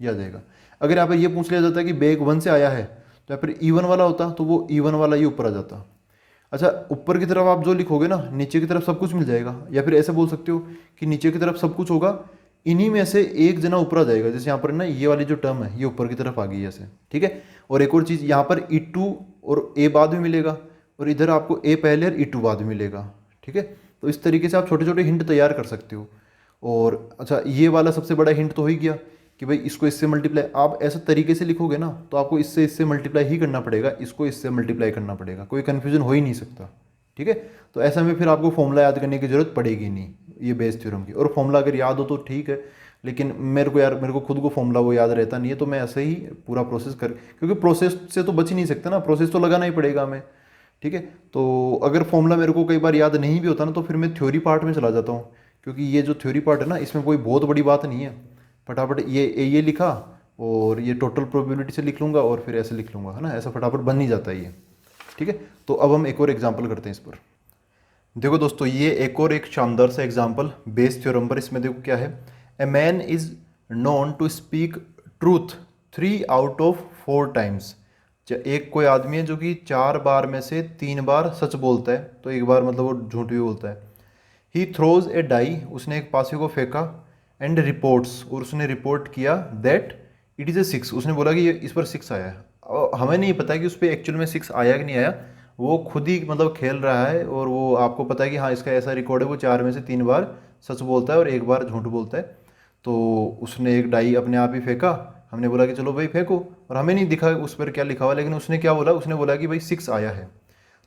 ये आ जाएगा। अगर यहाँ पर ये पूछ लिया जाता है कि बैग 1 से आया है, तो यहाँ पर E1 वाला होता तो वो E1 वाला ही ऊपर आ जाता। अच्छा, ऊपर की तरफ आप जो लिखोगे ना, नीचे की तरफ सब कुछ मिल जाएगा, या फिर ऐसे बोल सकते हो कि नीचे की तरफ सब कुछ होगा, इन्हीं में से एक जना ऊपर आ जाएगा। जैसे यहाँ पर ना ये वाली जो टर्म है ये ऊपर की तरफ आ गई ऐसे, ठीक है। और एक और चीज़, यहाँ पर E2 और ए बाद में मिलेगा, और इधर आपको ए पहले और E2 बाद में मिलेगा, ठीक है। तो इस तरीके से आप छोटे छोटे हिंट तैयार कर सकते हो। और अच्छा, ये वाला सबसे बड़ा हिंट तो हो ही गया कि भाई इसको इससे मल्टीप्लाई, आप ऐसे तरीके से लिखोगे ना तो आपको इससे इससे मल्टीप्लाई ही करना पड़ेगा, इसको इससे मल्टीप्लाई करना पड़ेगा, कोई कन्फ्यूजन हो ही नहीं सकता, ठीक है। तो ऐसा में फिर आपको फॉर्मूला याद करने की जरूरत पड़ेगी नहीं ये बेस थ्योरम की। और फॉर्मूला अगर याद हो तो ठीक है, लेकिन मेरे को खुद को फॉर्मूला वो याद रहता नहीं है, तो मैं ऐसे ही पूरा प्रोसेस कर, क्योंकि प्रोसेस से तो बच ही नहीं सकते ना, प्रोसेस तो लगाना ही पड़ेगा हमें, ठीक है। तो अगर फॉर्मूला मेरे को कई बार याद नहीं भी होता ना, तो फिर मैं थ्योरी पार्ट में चला जाता हूँ, क्योंकि ये जो थ्योरी पार्ट है ना, इसमें कोई बहुत बड़ी बात नहीं है। फटाफट ये लिखा और ये टोटल प्रोबेबिलिटी से लिख लूँगा और फिर ऐसे लिख लूँगा, है ना, ऐसा फटाफट बन ही जाता है ये, ठीक है। तो अब हम एक और एग्जाम्पल करते हैं इस पर। देखो दोस्तों, ये एक और एक शानदार सा एग्जाम्पल बेस थ्योरम पर। इसमें देखो क्या है, a man is known to speak truth 3 out of 4 times. एक कोई आदमी है जो कि 4 बार में से 3 बार सच बोलता है, तो एक बार मतलब वो झूठ भी बोलता है। ही थ्रोज ए डाई, उसने एक पासे को फेंका, एंड रिपोर्ट्स, और उसने रिपोर्ट किया दैट इट इज़ ए 6, उसने बोला कि ये इस पर 6 आया है। हमें नहीं पता कि उस पर एक्चुअल में 6 आया कि नहीं आया, वो खुद ही मतलब खेल रहा है, और वो आपको पता है कि हाँ इसका ऐसा रिकॉर्ड है, वो 4 में से 3 बार सच बोलता है और एक बार झूठ बोलता है। तो उसने एक डाई अपने आप ही फेंका, हमने बोला कि चलो भाई फेंको, और हमें नहीं दिखा उस पर क्या लिखा हुआ, लेकिन उसने क्या बोला, उसने बोला कि भाई 6 आया है।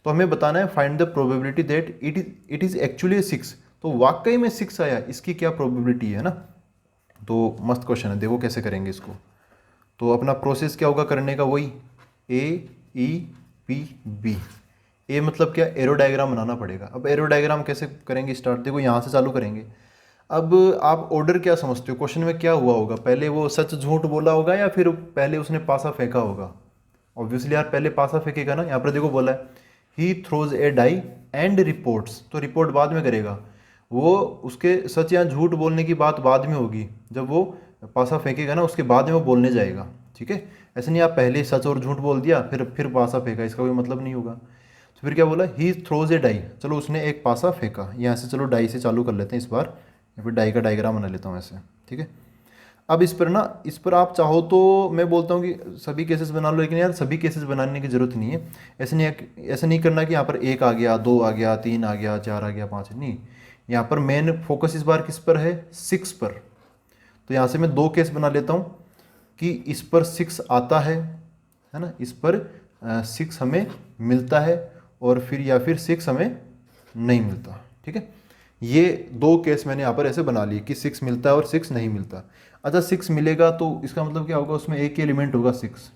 तो हमें बताना है find the probability that it is actually 6, तो वाकई में 6 आया, इसकी क्या प्रोबेबिलिटी है ना। तो मस्त क्वेश्चन है, देखो कैसे करेंगे इसको। तो अपना प्रोसेस क्या होगा करने का, वही AEPB। ए मतलब क्या, एरो डायग्राम बनाना पड़ेगा। अब एरो डायग्राम कैसे करेंगे स्टार्ट, देखो यहाँ से चालू करेंगे। अब आप ऑर्डर क्या समझते हो, क्वेश्चन में क्या हुआ होगा, पहले वो सच झूठ बोला होगा या फिर पहले उसने पासा फेंका होगा? ऑब्वियसली यार पहले पासा फेंकेगा ना। यहाँ पर देखो बोला है he throws a die and reports, तो रिपोर्ट बाद में करेगा, वो उसके सच या झूठ बोलने की बात बाद में होगी, जब वो पासा फेंकेगा ना उसके बाद में वो बोलने जाएगा, ठीक है। ऐसे नहीं आप पहले सच और झूठ बोल दिया फिर पासा फेंका, इसका कोई मतलब नहीं होगा। तो फिर क्या बोला, ही थ्रोज ए डाई, चलो उसने एक पासा फेंका, यहाँ से चलो डाई से चालू कर लेते हैं इस बार, या फिर डाई का डायग्राम बना लेता हूँ ऐसे, ठीक है। अब इस पर आप चाहो तो मैं बोलता हूँ कि सभी केसेस बना लो, लेकिन यार सभी केसेस बनाने की ज़रूरत नहीं है। ऐसे नहीं करना कि यहाँ पर 1 आ गया, 2 आ गया, 3 आ गया, 4 आ गया, 5 नहीं। यहाँ पर मेन फोकस इस बार किस पर है, 6 पर। तो यहाँ से मैं 2 केस बना लेता हूँ कि इस पर 6 आता है ना, इस पर 6 हमें मिलता है, और फिर या फिर 6 हमें नहीं मिलता, ठीक है। ये 2 केस मैंने यहाँ पर ऐसे बना लिए कि 6 मिलता है और 6 नहीं मिलता। अच्छा 6 मिलेगा तो इसका मतलब क्या होगा, उसमें एक ही एलिमेंट होगा 6,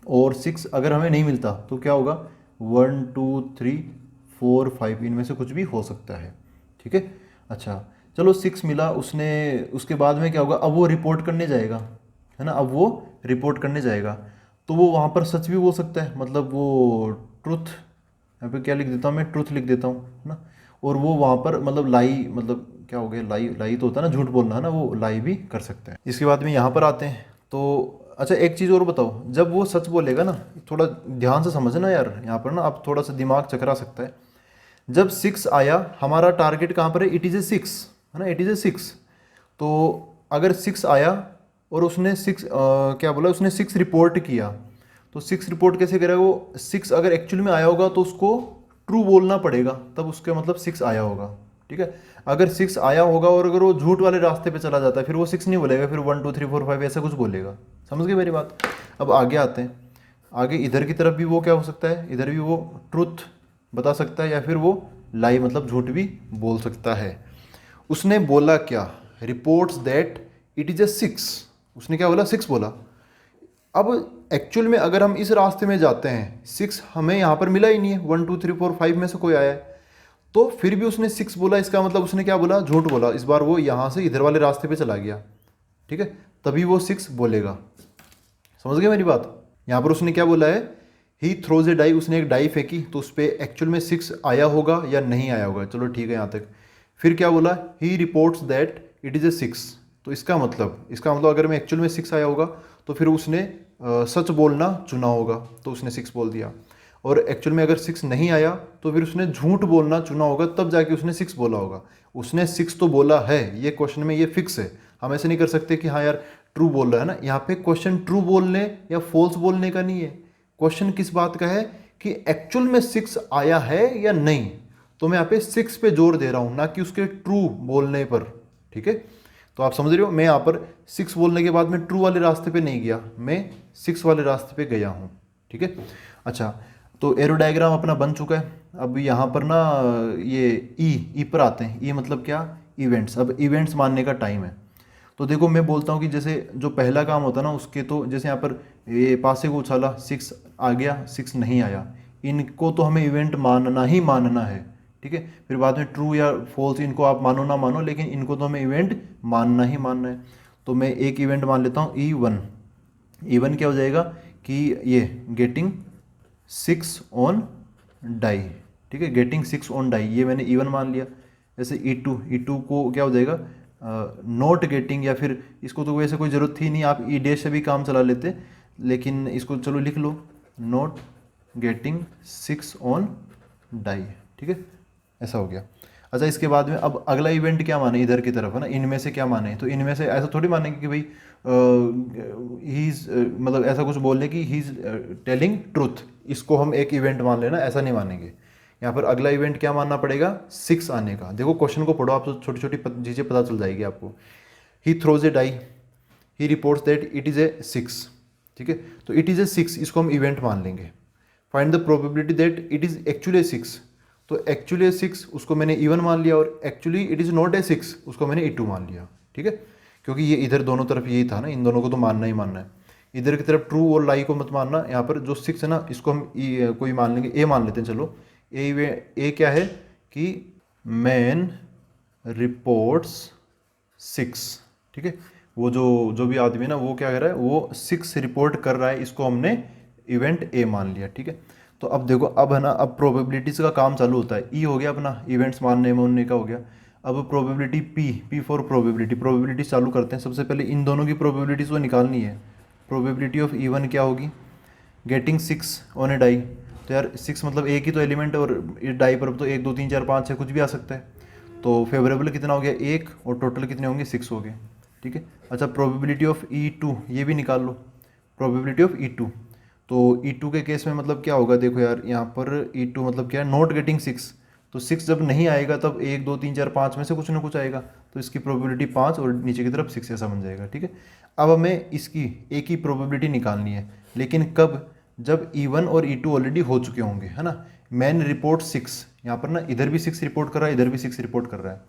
और 6 अगर हमें नहीं मिलता तो क्या होगा, 1 2 3 4 5 इनमें से कुछ भी हो सकता है, ठीक है। अच्छा चलो 6 मिला उसने, उसके बाद में क्या होगा, अब वो रिपोर्ट करने जाएगा, है ना, अब वो रिपोर्ट करने जाएगा, तो वो वहाँ पर सच भी बोल सकता है, मतलब वो ट्रुथ, यहाँ पे क्या लिख देता हूँ मैं, ट्रुथ लिख देता हूँ, है ना। और वो वहाँ पर मतलब लाई, मतलब क्या हो गया, लाई तो होता है ना झूठ बोलना, है ना, वो लाई भी कर सकते हैं। इसके बाद में यहाँ पर आते हैं तो अच्छा एक चीज़ और बताओ, जब वो सच बोलेगा ना, थोड़ा ध्यान से समझना यार, यहाँ पर ना आप थोड़ा सा दिमाग चकरा सकता है। जब 6 आया, हमारा टारगेट कहाँ पर है, इट इज़ ए 6, है ना, इट इज़ ए 6। तो अगर 6 आया और उसने 6 क्या बोला, उसने 6 रिपोर्ट किया, तो 6 रिपोर्ट कैसे करेगा वो, 6 अगर एक्चुअल में आया होगा तो उसको ट्रू बोलना पड़ेगा, तब उसके मतलब 6 आया होगा, ठीक है। अगर 6 आया होगा और अगर वो झूठ वाले रास्ते पे चला जाता है, फिर वो 6 नहीं बोलेगा, फिर 1 2 3 4 5 ऐसा कुछ बोलेगा। समझ गए मेरी बात। अब आगे आते हैं, आगे इधर की तरफ भी वो क्या हो सकता है, इधर भी वो ट्रुथ बता सकता है, या फिर वो लाई मतलब झूठ भी बोल सकता है। उसने बोला क्या, reports that it is a 6, उसने क्या बोला, 6 बोला। अब एक्चुअल में अगर हम इस रास्ते में जाते हैं, 6 हमें यहाँ पर मिला ही नहीं है, 1 2 3 4 5 में से कोई आया है, तो फिर भी उसने 6 बोला, इसका मतलब उसने क्या बोला, झूठ बोला। इस बार वो यहाँ से इधर वाले रास्ते पे चला गया, ठीक है, तभी वो 6 बोलेगा। समझ गए मेरी बात। यहाँ पर उसने क्या बोला है, ही थ्रोज ए डाई, उसने एक डाई फेंकी तो उस पर एक्चुअल में 6 आया होगा या नहीं आया होगा, चलो ठीक है यहाँ तक। फिर क्या बोला, he reports that it is a 6। तो इसका मतलब अगर में एक्चुअल में 6 आया होगा तो फिर उसने सच बोलना चुना होगा, तो उसने 6 बोल दिया। और एक्चुअल में अगर 6 नहीं आया तो फिर उसने झूठ बोलना चुना होगा, तब जाके उसने 6 बोला होगा। उसने 6 तो बोला है, ये क्वेश्चन में ये फिक्स है। हम ऐसे नहीं कर सकते कि हाँ यार ट्रू बोल रहा है ना। यहाँ पे क्वेश्चन ट्रू बोलने या फॉल्स बोलने का नहीं है, क्वेश्चन किस बात का है कि एक्चुअल में 6 आया है या नहीं। तो मैं यहाँ पे 6 पे जोर दे रहा हूँ, ना कि उसके ट्रू बोलने पर। ठीक है, तो आप समझ रहे हो, मैं यहाँ पर 6 बोलने के बाद मैं ट्रू वाले रास्ते पे नहीं गया, मैं 6 वाले रास्ते पे गया हूँ। ठीक है, अच्छा तो एरो डायग्राम अपना बन चुका है। अब यहाँ पर ना ये ई पर आते हैं। ई मतलब क्या, इवेंट्स। अब इवेंट्स मानने का टाइम है। तो देखो मैं बोलता हूँ कि जैसे जो पहला काम होता है ना उसके, तो जैसे यहाँ पर ये पासे को उछाला, 6 आ गया, 6 नहीं आया, इनको तो हमें इवेंट मानना ही मानना है। ठीक है, फिर बाद में ट्रू या फॉल्स इनको आप मानो ना मानो, लेकिन इनको तो हमें इवेंट मानना ही मानना है। तो मैं एक इवेंट मान लेता हूँ E1। E1 क्या हो जाएगा कि ये गेटिंग 6 ऑन डाई। ठीक है, गेटिंग 6 ऑन डाई, ये मैंने E1 मान लिया। जैसे E2 को क्या हो जाएगा, नॉट गेटिंग, या फिर इसको तो वैसे कोई ज़रूरत थी नहीं, आप ई डैश से भी काम चला लेते, लेकिन इसको चलो लिख लो, नॉट गेटिंग 6 ऑन डाई। ठीक है, ऐसा हो गया। अच्छा इसके बाद में अब अगला इवेंट क्या माने, इधर की तरफ है ना, इनमें से क्या माने। तो इनमें से ऐसा थोड़ी मानेंगे कि भाई ही इज़ मतलब ऐसा कुछ बोल रहे कि ही इज़ टेलिंग ट्रूथ, इसको हम एक इवेंट मान लेना, ऐसा नहीं मानेंगे। यहाँ पर अगला इवेंट क्या मानना पड़ेगा, 6 आने का। देखो क्वेश्चन को पढ़ो आप, तो छोटी छोटी चीज़ें पता चल जाएगी आपको। He throws a die, he reports that it is a 6। ठीक है, तो इट इज़ ए 6 इसको हम इवेंट मान लेंगे। Find the probability that it is actually a 6। तो एक्चुअली 6 उसको मैंने E1 मान लिया, और actually it is not a 6 उसको मैंने E2 मान लिया। ठीक है, क्योंकि ये इधर दोनों तरफ यही था ना, इन दोनों को तो मानना ही मानना है। इधर की तरफ ट्रू और लाई को मत मानना। यहाँ पर जो 6 है ना, इसको हम कोई मान लेंगे, ए मान लेते हैं। चलो ए क्या है कि मैन रिपोर्ट्स 6। ठीक है, वो जो भी आदमी है ना, वो क्या कर रहा है, वो 6 रिपोर्ट कर रहा है, इसको हमने इवेंट ए मान लिया। ठीक है, तो अब देखो, अब है ना, अब प्रोबेबिलिटीज़ का काम चालू होता है। ई हो गया अपना इवेंट्स मानने का हो गया। अब प्रोबेबिलिटी पी फॉर प्रोबेबिलिटी चालू करते हैं। सबसे पहले इन दोनों की प्रोबेबिलिटीज़ को निकालनी है। प्रोबेबिलिटी ऑफ E1 क्या होगी, गेटिंग 6 ऑन ए डाई। तो यार 6 मतलब एक ही तो एलिमेंट है, और इस डाई पर तो 1 2 3 4 5 6 कुछ भी आ सकता है। तो फेवरेबल कितना हो गया, 1, और टोटल कितने होंगे, 6 हो गए। ठीक है, अच्छा प्रोबेबिलिटी ऑफ E2 ये भी निकाल लो, प्रोबेबिलिटी ऑफ E2। तो E2 के केस में मतलब क्या होगा, देखो यार यहाँ पर E2 मतलब क्या है, नॉट गेटिंग 6। तो 6 जब नहीं आएगा तब 1 2 3 4 5 में से कुछ ना कुछ आएगा, तो इसकी प्रोबेबिलिटी 5 और नीचे की तरफ 6 ऐसा बन जाएगा। ठीक है, अब हमें इसकी एक ही प्रोबेबिलिटी निकालनी है, लेकिन कब, जब E1 और E2 ऑलरेडी हो चुके होंगे, है ना। मैन रिपोर्ट 6, यहाँ पर ना इधर भी 6 रिपोर्ट कर रहा है, इधर भी 6 रिपोर्ट कर रहा है,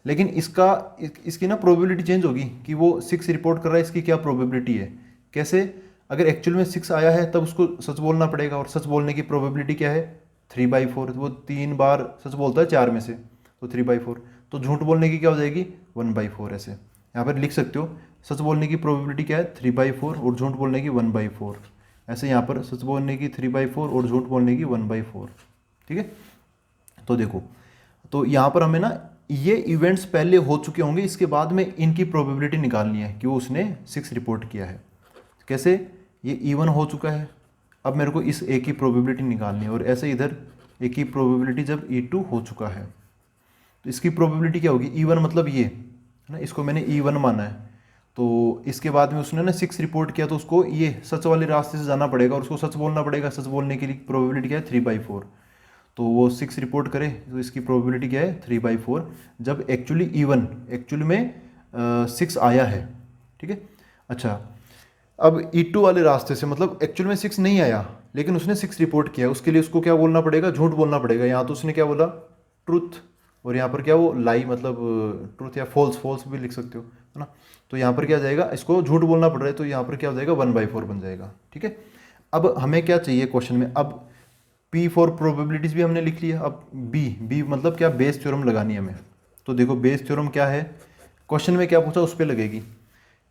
लेकिन इसकी ना प्रोबेबिलिटी चेंज होगी कि वो 6 रिपोर्ट कर रहा है, इसकी क्या प्रोबेबिलिटी है, कैसे। अगर एक्चुअल में 6 आया है तब उसको सच बोलना पड़ेगा, और सच बोलने की प्रोबेबिलिटी क्या है, 3/4। वो 3 बार सच बोलता है 4 में से, तो 3/4। तो झूठ बोलने की क्या हो जाएगी, 1/4। ऐसे यहाँ पर लिख सकते हो, सच बोलने की प्रोबेबिलिटी क्या है, 3/4, और झूठ बोलने की 1/4। ऐसे यहाँ पर सच बोलने की 3/4 और झूठ बोलने की 1/4। ठीक है, तो देखो, तो यहाँ पर हमें ना ये इवेंट्स पहले हो चुके होंगे, इसके बाद में इनकी प्रोबेबिलिटी निकालनी है कि वो उसने 6 रिपोर्ट किया है। कैसे, ये E1 हो चुका है, अब मेरे को इस ए की प्रोबेबिलिटी निकालनी है, और ऐसे इधर ए की प्रोबेबिलिटी जब E2 हो चुका है, तो इसकी प्रोबेबिलिटी क्या होगी, E1 मतलब ये है ना, इसको मैंने E1 माना है। तो इसके बाद में उसने ना 6 रिपोर्ट किया, तो उसको ये सच वाले रास्ते से जाना पड़ेगा, और उसको सच बोलना पड़ेगा। सच बोलने के लिए प्रोबेबिलिटी क्या है, 3/4। तो वो 6 रिपोर्ट करे, तो इसकी प्रोबेबिलिटी क्या है, 3/4, जब एक्चुअली में 6 आया है। ठीक है, अच्छा अब E2 वाले रास्ते से, मतलब एक्चुअल में 6 नहीं आया, लेकिन उसने 6 रिपोर्ट किया, उसके लिए उसको क्या बोलना पड़ेगा, झूठ बोलना पड़ेगा। यहाँ तो उसने क्या बोला, ट्रूथ, और यहाँ पर क्या, वो लाई, मतलब ट्रूथ या फॉल्स भी लिख सकते हो, है ना। तो यहाँ पर क्या आ जाएगा, इसको झूठ बोलना पड़ रहा है, तो यहाँ पर क्या हो जाएगा, 1/4 बन जाएगा। ठीक है, अब हमें क्या चाहिए क्वेश्चन में, अब P फॉर प्रोबेबिलिटीज़ भी हमने लिख लिया, अब बी मतलब क्या, बेस थ्योरम लगानी है हमें। तो देखो बेस थ्योरम क्या है, क्वेश्चन में क्या पूछा उस पर लगेगी।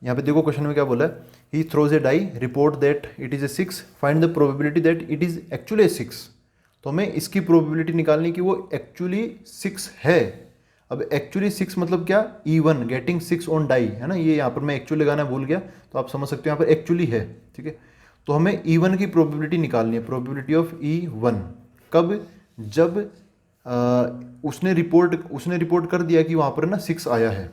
यहाँ पे देखो क्वेश्चन में क्या बोला है he throws a die, report that it is a 6, find the probability that it is actually a 6। तो हमें इसकी प्रोबेबिलिटी निकालनी कि वो एक्चुअली 6 है। अब एक्चुअली 6 मतलब क्या, E1 गेटिंग 6 ऑन डाई, है ना। ये यहाँ पर मैं एक्चुअली लगाना भूल गया, तो आप समझ सकते हो यहाँ पर एक्चुअली है, ठीक है। तो हमें E1 की प्रोबेबिलिटी निकालनी है, प्रोबेबिलिटी ऑफ E1। कब, जब उसने रिपोर्ट कर दिया कि वहाँ पर ना 6 आया है।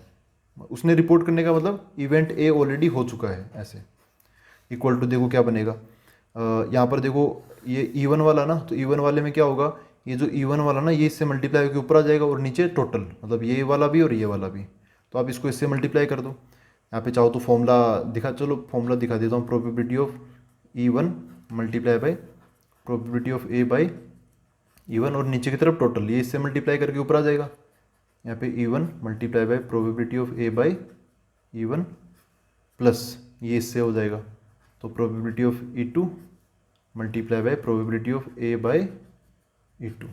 उसने रिपोर्ट करने का मतलब इवेंट ए ऑलरेडी हो चुका है, ऐसे। इक्वल टू, देखो क्या बनेगा, यहाँ पर देखो ये E1 वाला ना, तो E1 वाले में क्या होगा, ये जो E1 वाला ना, ये इससे मल्टीप्लाई होकर ऊपर आ जाएगा और नीचे टोटल, मतलब ये वाला भी और ये वाला भी। तो आप इसको इससे मल्टीप्लाई कर दो। यहाँ पे चाहो तो फॉर्मूला फॉर्मूला दिखा देता हूँ। Probability of E1 multiply by probability of A by E1 और नीचे की तरफ टोटल, ये इससे मल्टीप्लाई करके ऊपर आ जाएगा। यहाँ पे E1 multiply by probability of A by E1 plus ये इससे हो जाएगा, तो probability of E2 multiply by probability of A by E2,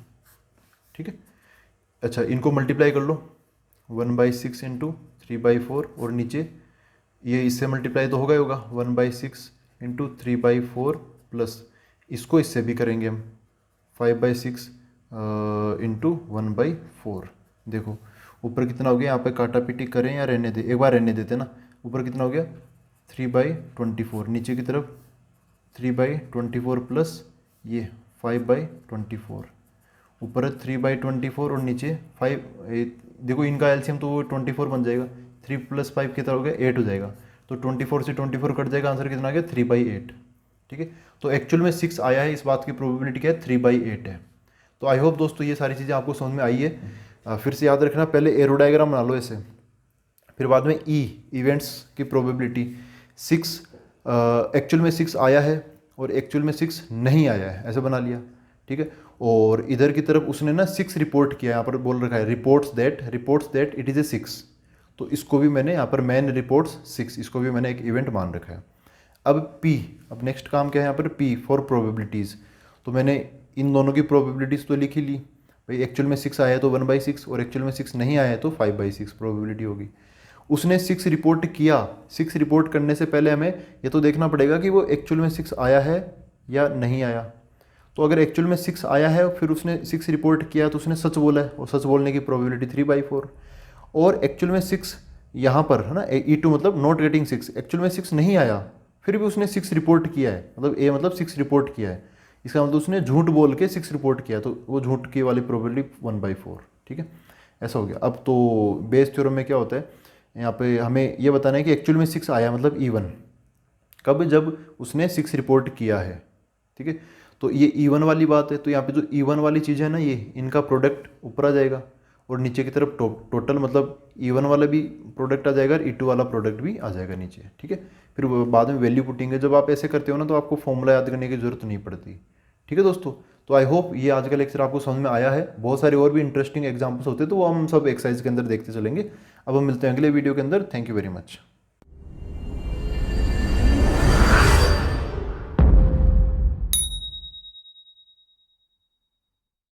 ठीक है। अच्छा, इनको मल्टीप्लाई कर लो, 1/6 इंटू 3/4 और नीचे ये इससे मल्टीप्लाई तो होगा ही होगा, 1/6 इंटू 3/4 प्लस इसको इससे भी करेंगे हम, 5/6 इंटू 1/4। देखो ऊपर कितना हो गया, यहाँ पे काटा पीटी करें या रहने दे, एक बार रहने देते ना। ऊपर कितना हो गया, 3/24, नीचे की तरफ 3/24 प्लस ये 5/24, ऊपर 3/24 और नीचे 5। देखो इनका एलसीएम तो 24 बन जाएगा, 3 + 5 कितना हो गया, 8 हो जाएगा। तो 24 से 24 कट जाएगा, आंसर कितना आ गया, 3/8, ठीक है। तो एक्चुअल में 6 आया है, इस बात की प्रोबेबिलिटी क्या है, 3/8 है। तो आई होप दोस्तों ये सारी चीज़ें आपको समझ में आई है। फिर से याद रखना, पहले एरो डायग्राम बना लो ऐसे, फिर बाद में इवेंट्स की प्रोबेबिलिटी। 6 एक्चुअल में 6 आया है और एक्चुअल में 6 नहीं आया है, ऐसे बना लिया, ठीक है। और इधर की तरफ उसने ना 6 रिपोर्ट किया, यहाँ पर बोल रखा है reports that it is a 6। तो इसको भी मैंने यहाँ पर मैन रिपोर्ट्स 6, इसको भी मैंने एक इवेंट मान रखा है। अब अब नेक्स्ट काम क्या है यहाँ पर, P फॉर प्रोबेबिलिटीज़। तो मैंने इन दोनों की प्रोबेबिलिटीज़ तो लिख ही ली भाई, एक्चुअल में 6 आया है तो 1/6 और एक्चुअल में 6 नहीं आया है तो 5/6 प्रोबेबिलिटी होगी। उसने 6 रिपोर्ट किया, 6 रिपोर्ट करने से पहले हमें ये तो देखना पड़ेगा कि वो एक्चुअल में 6 आया है या नहीं आया। तो अगर एक्चुअल में 6 आया है फिर उसने 6 रिपोर्ट किया तो उसने सच बोला है, और सच बोलने की प्रोबेबिलिटी 3/4। और एक्चुअल में 6 यहाँ पर है ना, E2 मतलब नॉट गेटिंग 6, एक्चुअल में 6 नहीं आया फिर भी उसने 6 रिपोर्ट किया है, मतलब ए मतलब 6 रिपोर्ट किया है, इसका मतलब उसने झूठ बोल के 6 रिपोर्ट किया, तो वो झूठ की वाली प्रोबेबिलिटी 1/4, ठीक है। ऐसा हो गया। अब तो बेस थ्योरम में क्या होता है, यहाँ पे हमें ये बताना है कि एक्चुअल में 6 आया मतलब E1 कब, जब उसने 6 रिपोर्ट किया है, ठीक है। तो ये E1 वाली बात है, तो यहाँ पे जो E1 वाली चीज़ है ना, ये इनका प्रोडक्ट ऊपर आ जाएगा और नीचे की तरफ टोटल मतलब E1 वाला भी प्रोडक्ट आ जाएगा और E2 वाला प्रोडक्ट भी आ जाएगा नीचे, ठीक है। फिर बाद में वैल्यू पुटिंग है, जब आप ऐसे करते हो ना तो आपको फॉर्मूला याद करने की जरूरत नहीं पड़ती, ठीक है दोस्तों। तो आई होप ये आज का लेक्चर आपको समझ में आया है। बहुत सारे और भी इंटरेस्टिंग एग्जाम्पल्स होते हैं तो वो हम सब एक्सरसाइज के अंदर देखते चलेंगे। अब हम मिलते हैं अगले वीडियो के अंदर। Thank you very much.